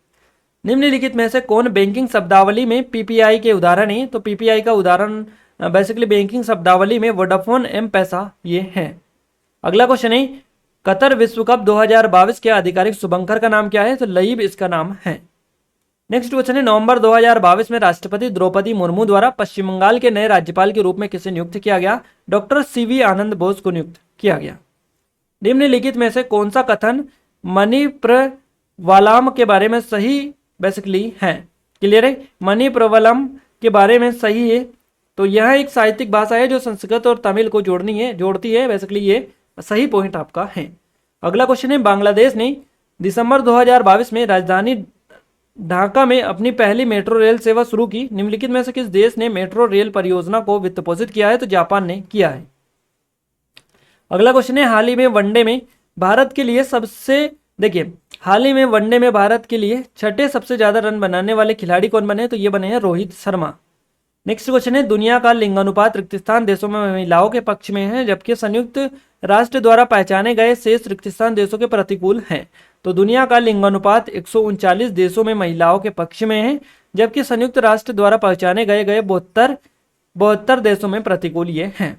निम्नलिखित में से कौन बैंकिंग शब्दावली में PPI के उदाहरण है? तो PPI का उदाहरण बेसिकली बैंकिंग शब्दावली में वोडाफोन एम पैसा ये है। अगला क्वेश्चन है कतर विश्व कप 2022 के आधिकारिक शुभंकर का नाम क्या है? तो लईब इसका नाम है। नेक्स्ट क्वेश्चन है नवंबर 2022 में राष्ट्रपति द्रौपदी मुर्मू द्वारा पश्चिम बंगाल के नए राज्यपाल के रूप में किसे नियुक्त किया गया? डॉक्टर CV आनंद बोस को नियुक्त किया गया। निम्नलिखित में से कौन सा कथन मणिप्रवालम के बारे में सही बेसिकली है? क्लियर है? मणिप्रवालम के बारे में सही है। तो यह एक साहित्यिक भाषा है जो संस्कृत और तमिल को जोड़ती है बेसिकली ये सही पॉइंट आपका है। अगला क्वेश्चन है बांग्लादेश ने दिसंबर 2022 में राजधानी ढाका में अपनी पहली मेट्रो रेल सेवा शुरू की। निम्नलिखित में से किस देश ने मेट्रो रेल परियोजना को वित्त पोषित किया है? तो जापान ने किया है। अगला क्वेश्चन है हाल ही में वनडे में भारत के लिए भारत के लिए छठे सबसे ज्यादा रन बनाने वाले खिलाड़ी कौन बने? तो ये बने हैं रोहित शर्मा। नेक्स्ट क्वेश्चन है दुनिया का लिंगानुपात रिक्तिस्तान देशों में महिलाओं के पक्ष में है जबकि संयुक्त राष्ट्र द्वारा पहचाने गए शेष रिक्तिस्तान देशों के प्रतिकूल हैं। तो दुनिया का लिंगानुपात 139 देशों में महिलाओं के पक्ष में है जबकि संयुक्त राष्ट्र द्वारा पहचाने गए 72 देशों में प्रतिकूल ये हैं।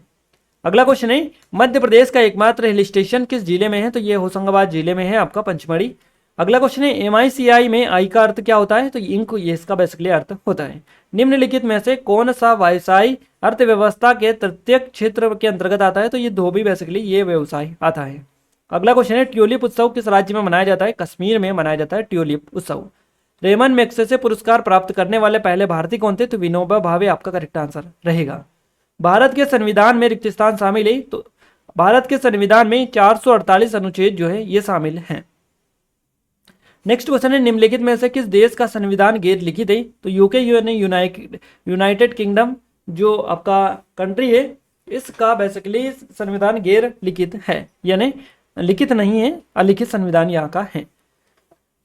अगला क्वेश्चन है मध्य प्रदेश का एकमात्र हिल स्टेशन किस जिले में है? तो ये होशंगाबाद जिले में है आपका पंचमढ़ी। अगला क्वेश्चन है MICI में आई का अर्थ क्या होता है? तो इंक ये इसका बेसिकली अर्थ होता है। निम्नलिखित में से कौन सा व्यवसाय अर्थव्यवस्था के तृतीय क्षेत्र के अंतर्गत आता है? तो ये धोबी बेसिकली ये व्यवसाय आता है। अगला क्वेश्चन है ट्यूलिप उत्सव किस राज्य में मनाया जाता है? कश्मीर में मनाया जाता है ट्यूलिप उत्सव। रेमन मैग्सेसे पुरस्कार प्राप्त करने वाले पहले भारतीय कौन थे? तो विनोबा भावे आपका करेक्ट आंसर रहेगा। भारत के संविधान में रिक्तिस्तान शामिल है। तो भारत के संविधान में 448 अनुच्छेद जो है ये शामिल हैं। नेक्स्ट क्वेश्चन है निम्नलिखित में से किस देश का संविधान गैर लिखित है? तो यूके यानी यूनाइटेड किंगडम जो आपका कंट्री है इसका बेसिकली संविधान गैर लिखित है यानी लिखित नहीं है, अलिखित संविधान यहाँ का है।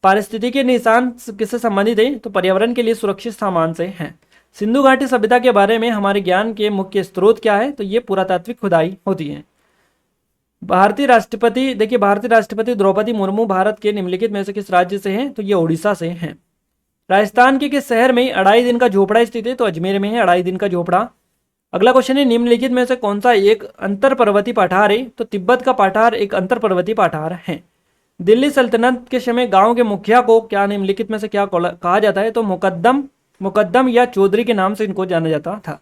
पारिस्थितिकी निशान किससे संबंधित है? तो पर्यावरण के लिए सुरक्षित सामान से हैं। सिंधु घाटी सभ्यता के बारे में हमारे ज्ञान के मुख्य स्रोत क्या है? तो ये पुरातात्विक खुदाई होती है। भारतीय राष्ट्रपति द्रौपदी मुर्मू भारत के निम्नलिखित में से किस राज्य से हैं? तो ये उड़ीसा से हैं। राजस्थान के किस शहर में 2.5 दिन का झोपड़ा स्थित है? तो अजमेर में है 2.5 दिन का झोपड़ा। अगला क्वेश्चन है निम्नलिखित में से कौन सा एक अंतर पर्वतीय पठार है? तो तिब्बत का पठार एक अंतर पर्वतीय पठार है। दिल्ली सल्तनत के समय गांव के मुखिया को क्या निम्नलिखित में से क्या कहा जाता है? तो मुकद्दम या चौधरी के नाम से इनको जाना जाता था।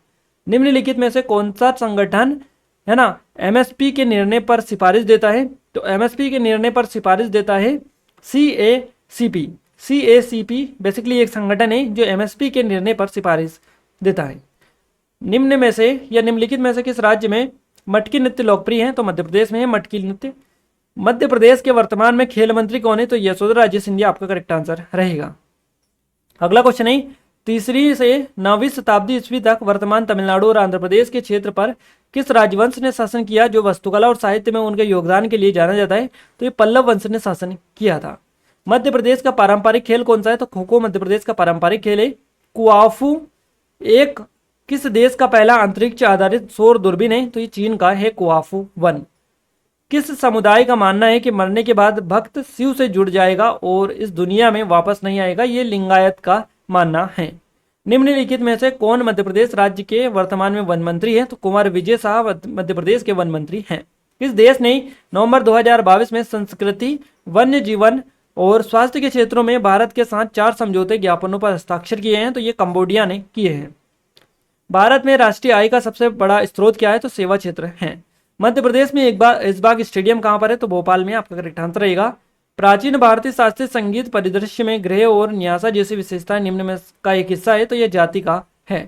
निम्नलिखित में से कौन सा संगठन है ना एमएसपी के निर्णय पर सिफारिश देता है? तो एमएसपी के निर्णय पर सिफारिश देता है सीएसीपी। सीएसीपी बेसिकली एक संगठन है जो एमएसपी के निर्णय पर सिफारिश देता है। निम्न में से या निम्नलिखित में से किस राज्य में मटकी नृत्य लोकप्रिय है? तो मध्य प्रदेश में है मटकी नृत्य। मध्य प्रदेश के वर्तमान में खेल मंत्री कौन है? तो यशोधरा राजे सिंधिया आपका करेक्ट आंसर रहेगा। अगला क्वेश्चन है, 3वीं से 9वीं शताब्दी ईस्वी तक वर्तमान तमिलनाडु और आंध्र प्रदेश के क्षेत्र पर किस राजवंश ने शासन किया जो वस्तुकला और साहित्य में उनके योगदान के लिए जाना जाता है? तो ये पल्लव वंश ने शासन किया था। मध्य प्रदेश का पारंपरिक खेल कौन सा है? तो खो खो मध्य प्रदेश का पारंपरिक खेल है। कुआफू एक किस देश का पहला अंतरिक्ष आधारित सौर दूरबीन है? तो ये चीन का है कुआफू 1। किस समुदाय का मानना है कि मरने के बाद भक्त शिव से जुड़ जाएगा और इस दुनिया में वापस नहीं आएगा? ये लिंगायत का मानना है। निम्नलिखित में से कौन मध्य प्रदेश राज्य के वर्तमान में वन मंत्री है? तो कुंवर विजय शाह मध्य प्रदेश के वन मंत्री हैं। किस देश ने नवंबर 2022 में संस्कृति, वन्य जीवन और स्वास्थ्य के क्षेत्रों में भारत के साथ 4 समझौते ज्ञापनों पर हस्ताक्षर किए हैं? तो ये कंबोडिया ने किए हैं। भारत में राष्ट्रीय आय का सबसे बड़ा स्रोत क्या है? तो सेवा क्षेत्र है। मध्य प्रदेश में इस बाग स्टेडियम कहाँ पर है? तो भोपाल में आपका करेक्ट आंसर रहेगा। प्राचीन भारतीय शास्त्रीय संगीत परिदृश्य में गृह और न्यासा जैसी विशेषताएं निम्न में का एक हिस्सा है? तो यह जाति का है।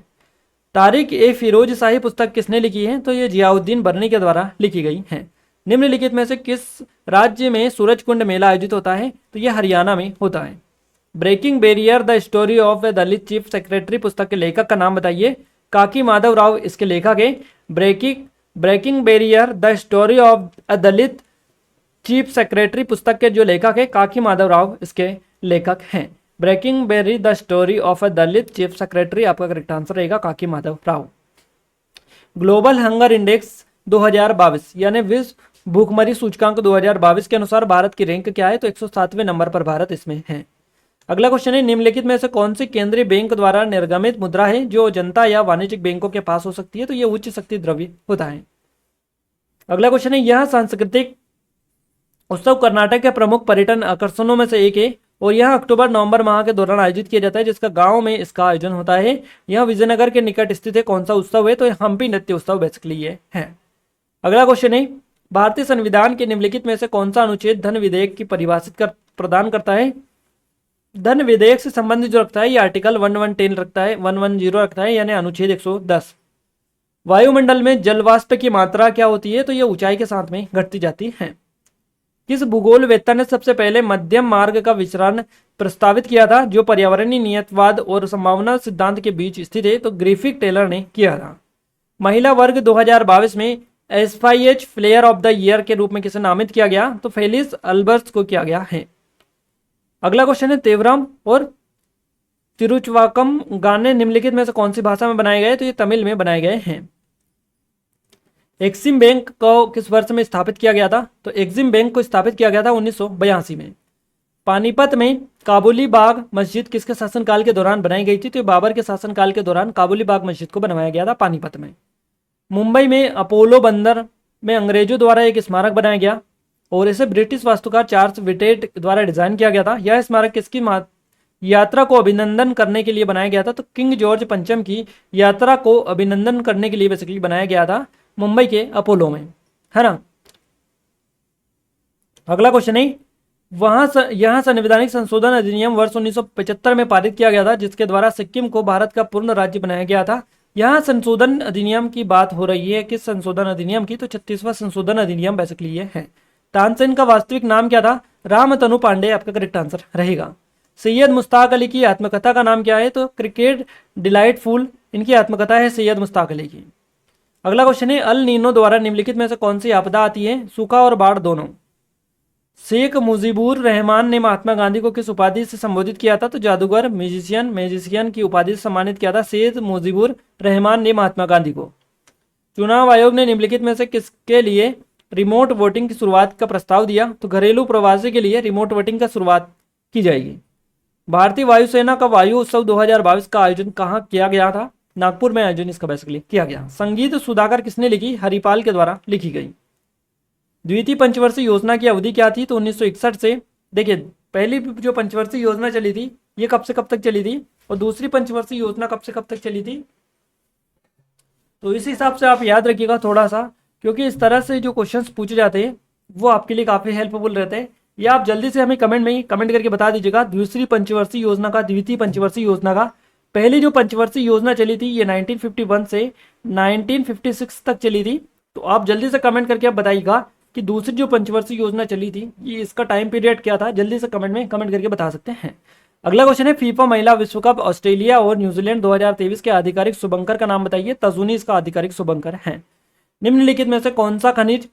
तारिक ए फिरोज शाही पुस्तक किसने लिखी है? तो यह जियाउद्दीन बर्नी के द्वारा लिखी गई है। निम्नलिखित में से किस राज्य में सूरज कुंड मेला आयोजित होता है? तो यह हरियाणा में होता है। Breaking barrier the story of a Dalit chief secretary पुस्तक के लेखक का नाम बताइए। काकी माधव राव इसके लेखक है। Breaking barrier the story of a Dalit chief secretary पुस्तक के जो लेखक है काकी माधव राव इसके लेखक हैं। Breaking barrier the story of a Dalit chief secretary आपका करेक्ट आंसर रहेगा Kaki Madhav Rao. Global hunger index 2022 यानी विश्व भूखमरी सूचकांक 2022 के अनुसार भारत की रैंक क्या है? तो 107वें नंबर पर भारत इसमें है। अगला क्वेश्चन है, निम्नलिखित में से कौन सी केंद्रीय बैंक द्वारा निर्गमित मुद्रा है जो जनता या वाणिज्यिक बैंकों के पास हो सकती है? तो यह उच्च शक्ति द्रव्य होता है। अगला क्वेश्चन है, यह सांस्कृतिक उत्सव कर्नाटक के प्रमुख पर्यटन आकर्षणों में से एक है और यह अक्टूबर नवंबर माह के दौरान आयोजित किया जाता है, जिसका गांव में इसका आयोजन होता है। यह विजयनगर के निकट स्थित है। कौन सा उत्सव है? तो यह हम्पी नृत्य उत्सव बेसिकली ये है। अगला क्वेश्चन है, भारतीय संविधान के निम्नलिखित में से कौन सा अनुच्छेद धन विधेयक की प्रदान करता है? धन विधेयक से संबंधित जो रखता है ये आर्टिकल 1110 रखता है, 110 रखता है, यानी अनुच्छेद 110। वायुमंडल में जल वाष्प की मात्रा क्या होती है? तो यह ऊंचाई के साथ में घटती जाती है। किस भूगोलवेत्ता ने सबसे पहले मध्यम मार्ग का विचरण प्रस्तावित किया था जो पर्यावरणीय नियतवाद और संभावना सिद्धांत के बीच स्थित है? तो ग्रिफिथ टेलर ने किया था। महिला वर्ग 2022 में एसफाईएच प्लेयर ऑफ द ईयर के रूप में किसे नामित किया गया? तो फेलिस अल्बर्ट्स को किया गया है। अगला क्वेश्चन है, तेवरम और तिरुचवाकम गाने निम्नलिखित में से कौन सी भाषा में बनाए गए? तो ये तमिल में बनाए गए हैं। एक्सिम बैंक को किस वर्ष में स्थापित किया गया था? तो एक्सिम बैंक को स्थापित किया गया था 1982 में। पानीपत में काबुली बाग मस्जिद किसके शासनकाल के दौरान बनाई गई थी? तो बाबर के शासनकाल के दौरान काबुली बाग मस्जिद को बनवाया गया था पानीपत में। मुंबई में अपोलो बंदर में अंग्रेजों द्वारा एक स्मारक बनाया गया और इसे ब्रिटिश वास्तुकार चार्ल्स विटेट द्वारा डिजाइन किया गया था। यह स्मारक किसकी यात्रा को अभिनंदन करने के लिए बनाया गया था? तो किंग जॉर्ज पंचम की यात्रा को अभिनंदन करने के लिए बेसिकली बनाया गया था मुंबई के अपोलो में, है ना। अगला क्वेश्चन है, यहाँ संवैधानिक संशोधन अधिनियम वर्ष 1975 में पारित किया गया था जिसके द्वारा सिक्किम को भारत का पूर्ण राज्य बनाया गया था। यहाँ संशोधन अधिनियम की बात हो रही है। किस संशोधन अधिनियम की? तो 36वां संशोधन अधिनियम बेसिकली ये है। तानसेन का वास्तविक नाम क्या था? रामतनु पांडे आपका करेक्ट आंसर रहेगा। सैयद मुश्ताक अली की आत्मकथा का नाम क्या है? तो क्रिकेट डिलाइटफुल इनकी आत्मकथा है सैयद मुश्ताक अली की। अगला क्वेश्चन है, अल नीनो द्वारा निम्नलिखित में से कौन सी आपदा आती है? सूखा और बाढ़ दोनों। शेख मुजीबुर रहमान ने महात्मा गांधी को किस उपाधि से संबोधित किया था? तो जादूगर, मैजिशियन की उपाधि से सम्मानित किया था शेख मुजीबुर रहमान ने महात्मा गांधी को। चुनाव आयोग ने निम्नलिखित में से किसके लिए रिमोट वोटिंग की शुरुआत का प्रस्ताव दिया? तो घरेलू प्रवासी के लिए रिमोट वोटिंग का शुरुआत की जाएगी। भारतीय वायुसेना का वायु उत्सव 2022 का आयोजन कहाँ किया गया था? नागपुर में आयोजन इसका बेसिकली किया गया। संगीत सुधाकर किसने लिखी? हरिपाल के द्वारा लिखी गई। द्वितीय पंचवर्षीय योजना की अवधि क्या थी? तो 1961 से, देखिए पहली जो पंचवर्षीय योजना चली थी ये कब से कब तक चली थी, और दूसरी पंचवर्षीय योजना कब से कब तक चली थी। तो इस हिसाब से आप याद रखिएगा थोड़ा सा, क्योंकि इस तरह से जो क्वेश्चंस पूछे जाते हैं वो आपके लिए काफ़ी हेल्पफुल रहते हैं। या आप जल्दी से हमें कमेंट में ही कमेंट करके बता दीजिएगा दूसरी पंचवर्षीय योजना का, द्वितीय पंचवर्षीय योजना का। पहली जो पंचवर्षीय योजना चली थी ये 1951 से 1956 तक चली थी। तो आप जल्दी से कमेंट करके आप बताइएगा कि दूसरी जो पंचवर्षीय योजना चली थी ये इसका टाइम पीरियड क्या था। जल्दी से कमेंट में कमेंट करके बता सकते हैं। अगला क्वेश्चन है, फीफा महिला विश्व कप ऑस्ट्रेलिया और न्यूजीलैंड 2023 के आधिकारिक शुभंकर का नाम बताइए। तजुनी इसका आधिकारिक शुभंकर है। निम्नलिखित में से कौन सा खनिज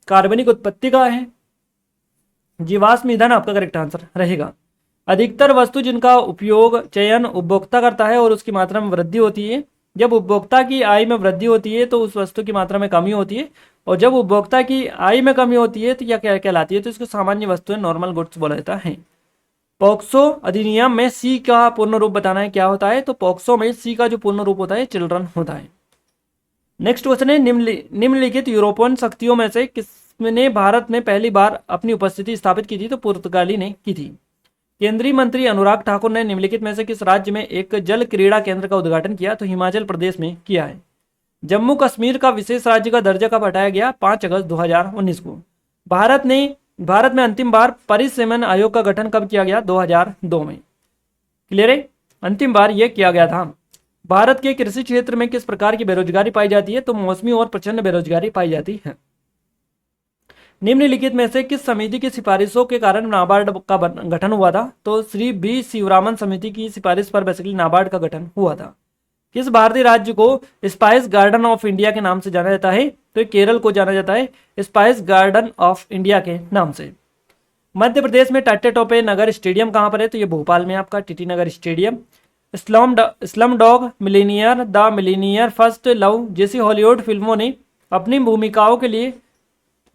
कार्बनिक उत्पत्ति का है? जीवाश्म ईंधन आपका करेक्ट आंसर रहेगा। अधिकतर वस्तु जिनका उपयोग चयन उपभोक्ता करता है और उसकी मात्रा में वृद्धि होती है। जब उपभोक्ता की आय में वृद्धि होती है तो उस वस्तु की मात्रा में कमी होती है, और जब उपभोक्ता की आय में कमी होती है तो यह क्या कहलाती है? तो इसको सामान्य वस्तुएं, नॉर्मल गुड्स बोला जाता है। पॉक्सो अधिनियम में सी का पूर्ण रूप बताना है, क्या होता है? तो पॉक्सो में सी का जो पूर्ण रूप होता है चिल्ड्रन होता है। नेक्स्ट क्वेश्चन है, निम्नलिखित यूरोपियन शक्तियों में से किसने भारत में पहली बार अपनी उपस्थिति स्थापित की थी? तो पुर्तगाली ने की थी। केंद्रीय मंत्री अनुराग ठाकुर ने निम्नलिखित में से किस राज्य में एक जल क्रीड़ा केंद्र का उद्घाटन किया? तो हिमाचल प्रदेश में किया है। जम्मू कश्मीर का विशेष राज्य का दर्जा कब हटाया गया? 5 अगस्त 2019 को। भारत में अंतिम बार परिसीमन आयोग का गठन कब किया गया? 2002 में। क्लियर है? अंतिम बार यह किया गया था। भारत के कृषि क्षेत्र में किस प्रकार की बेरोजगारी पाई जाती है? तो मौसमी और प्रचंड बेरोजगारी पाई जाती है। निम्नलिखित में से किस समिति की सिफारिशों के कारण नाबार्ड का गठन हुआ था? तो श्री बी शिवरामन समिति की सिफारिश पर बेसिकली नाबार्ड का गठन हुआ था। किस भारतीय राज्य को स्पाइस गार्डन ऑफ इंडिया के नाम से जाना जाता है? तो केरल को जाना जाता है स्पाइस गार्डन ऑफ इंडिया के नाम से। मध्य प्रदेश में टट्टे टोपे नगर स्टेडियम कहाँ पर है? तो ये भोपाल में आपका TT Nagar stadium. Slum dog millionaire, the millionaire, first love जैसी हॉलीवुड फिल्मों ने अपनी भूमिकाओं के लिए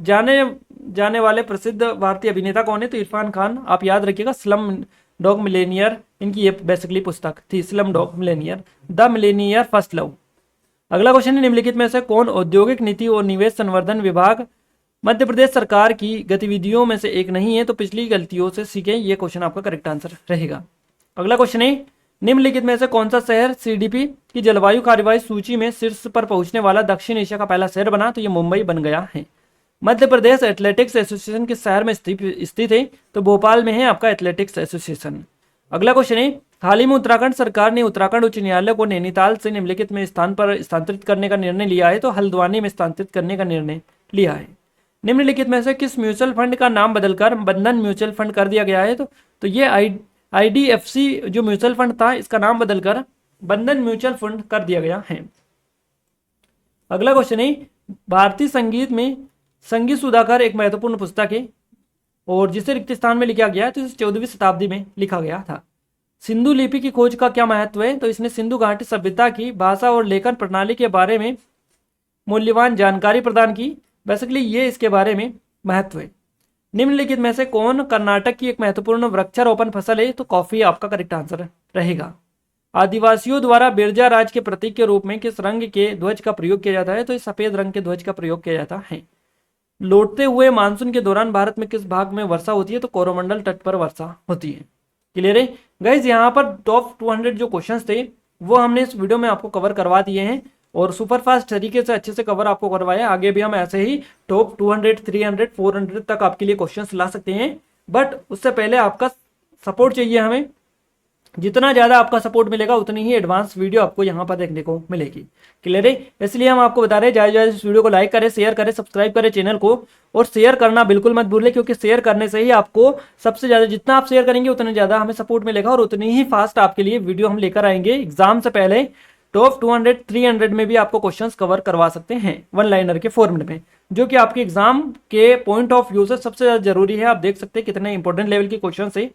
जाने वाले प्रसिद्ध भारतीय अभिनेता कौन है? तो इरफान खान। आप याद रखिएगा स्लम डॉग मिलेनियर इनकी ये बेसिकली पुस्तक थी, slum dog Millionaire, the Millionaire, first love. अगला क्वेश्चन है, निम्नलिखित में से कौन औद्योगिक नीति और निवेश संवर्धन विभाग मध्य प्रदेश सरकार की गतिविधियों में से एक नहीं है? तो पिछली गलतियों से सीखें, ये क्वेश्चन आपका करेक्ट आंसर रहेगा। अगला क्वेश्चन है, निम्नलिखित में से कौन सा शहर सीडीपी की जलवायु कार्रवाई सूची में शीर्ष पर पहुंचने वाला दक्षिण एशिया का पहला शहर बना? तो ये मुंबई बन गया है। मध्य प्रदेश एथलेटिक्स एसोसिएशन किस शहर में स्थित है? तो भोपाल में है आपका एथलेटिक्स एसोसिएशन। अगला क्वेश्चन है, हाल ही में उत्तराखंड सरकार ने उत्तराखंड उच्च न्यायालय को नैनीताल से निम्नलिखित में स्थान पर स्थानांतरित करने का निर्णय लिया है? तो हल्द्वानी में स्थानांतरित करने का निर्णय लिया है। निम्नलिखित में से किस म्यूचुअल फंड का नाम बदलकर बंधन म्यूचुअल फंड कर दिया गया है? तो ये आईडीएफसी जो म्यूचुअल फंड था इसका नाम बदलकर बंधन म्यूचुअल फंड कर दिया गया है। अगला क्वेश्चन है, भारतीय संगीत में संगीत सुधाकर एक महत्वपूर्ण पुस्तक है और जिसे रिक्त स्थान में लिखा गया है, तो इसे 14वीं शताब्दी में लिखा गया था। सिंधु लिपि की खोज का क्या महत्व है? तो इसने सिंधु घाटी सभ्यता की भाषा और लेखन प्रणाली के बारे में मूल्यवान जानकारी प्रदान की। बेसिकली ये इसके बारे में महत्व है। निम्नलिखित में से कौन कर्नाटक की एक महत्वपूर्ण वृक्षारोपण फसल है? तो कॉफी आपका करेक्ट आंसर रहेगा। आदिवासियों द्वारा बिरजा राज के प्रतीक के रूप में किस रंग के ध्वज का प्रयोग किया जाता है? तो इस सफेद रंग के ध्वज का प्रयोग किया जाता है। लौटते हुए मानसून के दौरान भारत में किस भाग में वर्षा होती है? तो कोरोमंडल तट पर वर्षा होती है। क्लियर है गाइज? यहाँ पर टॉप 200 जो क्वेश्चंस थे वो हमने इस वीडियो में आपको कवर करवा दिए हैं और सुपरफास्ट तरीके से अच्छे से कवर आपको करवाया। आगे भी हम ऐसे ही टॉप 200, 300, 400 तक आपके लिए क्वेश्चंस ला सकते हैं, बट उससे पहले आपका सपोर्ट चाहिए हमें। जितना ज़्यादा आपका सपोर्ट मिलेगा उतनी ही एडवांस वीडियो आपको यहाँ पर देखने को मिलेगी। क्लियर है? इसलिए हम आपको बता रहे हैं ज़्यादा इस वीडियो को लाइक करें, शेयर करें, सब्सक्राइब करें चैनल को, और शेयर करना बिल्कुल मत भूलें, क्योंकि शेयर करने से ही आपको सबसे ज़्यादा, जितना आप शेयर करेंगे उतना ज़्यादा हमें सपोर्ट मिलेगा और उतनी ही फास्ट आपके लिए वीडियो हम लेकर आएंगे। एग्जाम से पहले टॉप 200, 300 में भी आपको क्वेश्चंस कवर करवा सकते हैं वन लाइनर के फॉर्मेट में, जो कि आपके एग्जाम के पॉइंट ऑफ व्यू से सबसे ज़्यादा जरूरी है। आप देख सकते हैं कितने इंपॉर्टेंट लेवल के क्वेश्चन है।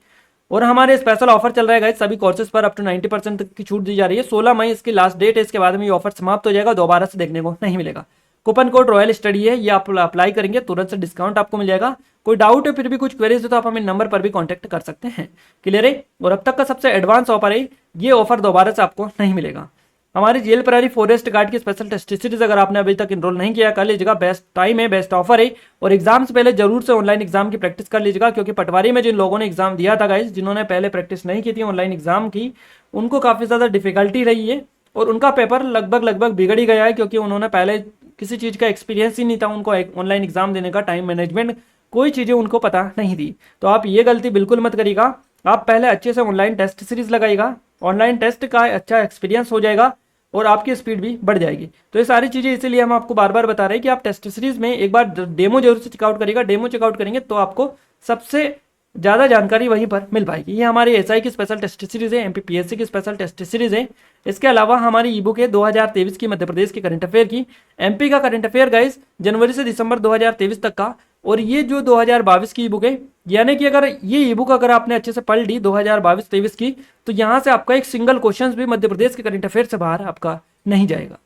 और हमारे स्पेशल ऑफर चल रहा है गाइस, सभी कोर्सेज पर अप टू 90% तक की छूट दी जा रही है। 16 मई इसकी लास्ट डेट है, इसके बाद में ये ऑफर समाप्त हो जाएगा, दोबारा से देखने को नहीं मिलेगा। कूपन कोड रॉयल स्टडी है, ये आप अप्लाई करेंगे तुरंत से डिस्काउंट आपको मिल जाएगा। कोई डाउट है फिर भी कुछ क्वेरीज है तो आप हमें नंबर पर भी कॉन्टैक्ट कर सकते हैं। क्लियर है? और अब तक का सबसे एडवांस ऑफर है, ये ऑफर दोबारा से आपको नहीं मिलेगा। हमारी जेल प्रहरी फॉरेस्ट गार्ड की स्पेशल टेस्ट सीरीज अगर आपने अभी तक इनरोल नहीं किया कर लीजिएगा, बेस्ट टाइम है, बेस्ट ऑफर है। और एग्जाम से पहले जरूर से ऑनलाइन एग्जाम की प्रैक्टिस कर लीजिएगा, क्योंकि पटवारी में जिन लोगों ने एग्जाम दिया था गाइस, जिन्होंने पहले प्रैक्टिस नहीं की थी ऑनलाइन एग्जाम की, उनको काफ़ी ज़्यादा डिफिकल्टी रही है और उनका पेपर लगभग बिगड़ ही गया है, क्योंकि उन्होंने पहले किसी चीज़ का एक्सपीरियंस ही नहीं था उनको ऑनलाइन एग्जाम देने का, टाइम मैनेजमेंट कोई चीज़ें उनको पता नहीं थी। तो आप ये गलती बिल्कुल मत करिएगा, आप पहले अच्छे से ऑनलाइन टेस्ट सीरीज लगाइएगा, ऑनलाइन टेस्ट का अच्छा एक्सपीरियंस हो जाएगा और आपकी स्पीड भी बढ़ जाएगी। तो ये सारी चीज़ें इसीलिए हम आपको बार बार बता रहे हैं कि आप टेस्ट सीरीज में एक बार डेमो जरूर से चेकआउट करिएगा, डेमो चेकआउट करेंगे तो आपको सबसे ज़्यादा जानकारी वहीं पर मिल पाएगी। ये हमारी एसआई की स्पेशल टेस्ट सीरीज है, एमपीपीएससी की स्पेशल टेस्ट सीरीज है। इसके अलावा हमारी ई बुक है 2023 की मध्य प्रदेश के करंट अफेयर की, एमपी का करंट अफेयर गाइस जनवरी से दिसंबर 2023 तक का, और ये जो 2022 की ई बुक है, यानी कि अगर ये ई बुक अगर आपने अच्छे से पढ़ ली 2022-23 की, तो यहाँ से आपका एक सिंगल क्वेश्चन भी मध्य प्रदेश के करंट अफेयर से बाहर आपका नहीं जाएगा।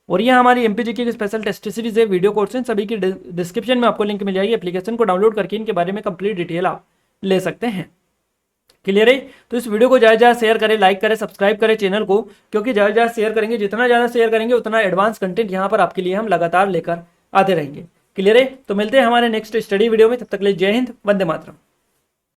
और ये हमारी एमपीजीके की स्पेशल टेस्ट सीरीज है, वीडियो कोर्स सभी की डिस्क्रिप्शन में आपको लिंक मिल जाएगी, एप्लीकेशन को डाउनलोड करके इनके बारे में कंप्लीट डिटेल आप ले सकते हैं। क्लियर है? तो इस वीडियो को ज़्यादा ज़्यादा शेयर करें, लाइक करें, सब्सक्राइब करें चैनल को, क्योंकि ज़्यादा ज़्यादा शेयर करेंगे, जितना ज़्यादा शेयर करेंगे उतना एडवांस कंटेंट यहाँ पर आपके लिए हम लगातार लेकर आते रहेंगे। क्लियर है? तो मिलते हैं हमारे नेक्स्ट स्टडी वीडियो में, तब तक के लिए जय हिंद, वंदे मातरम।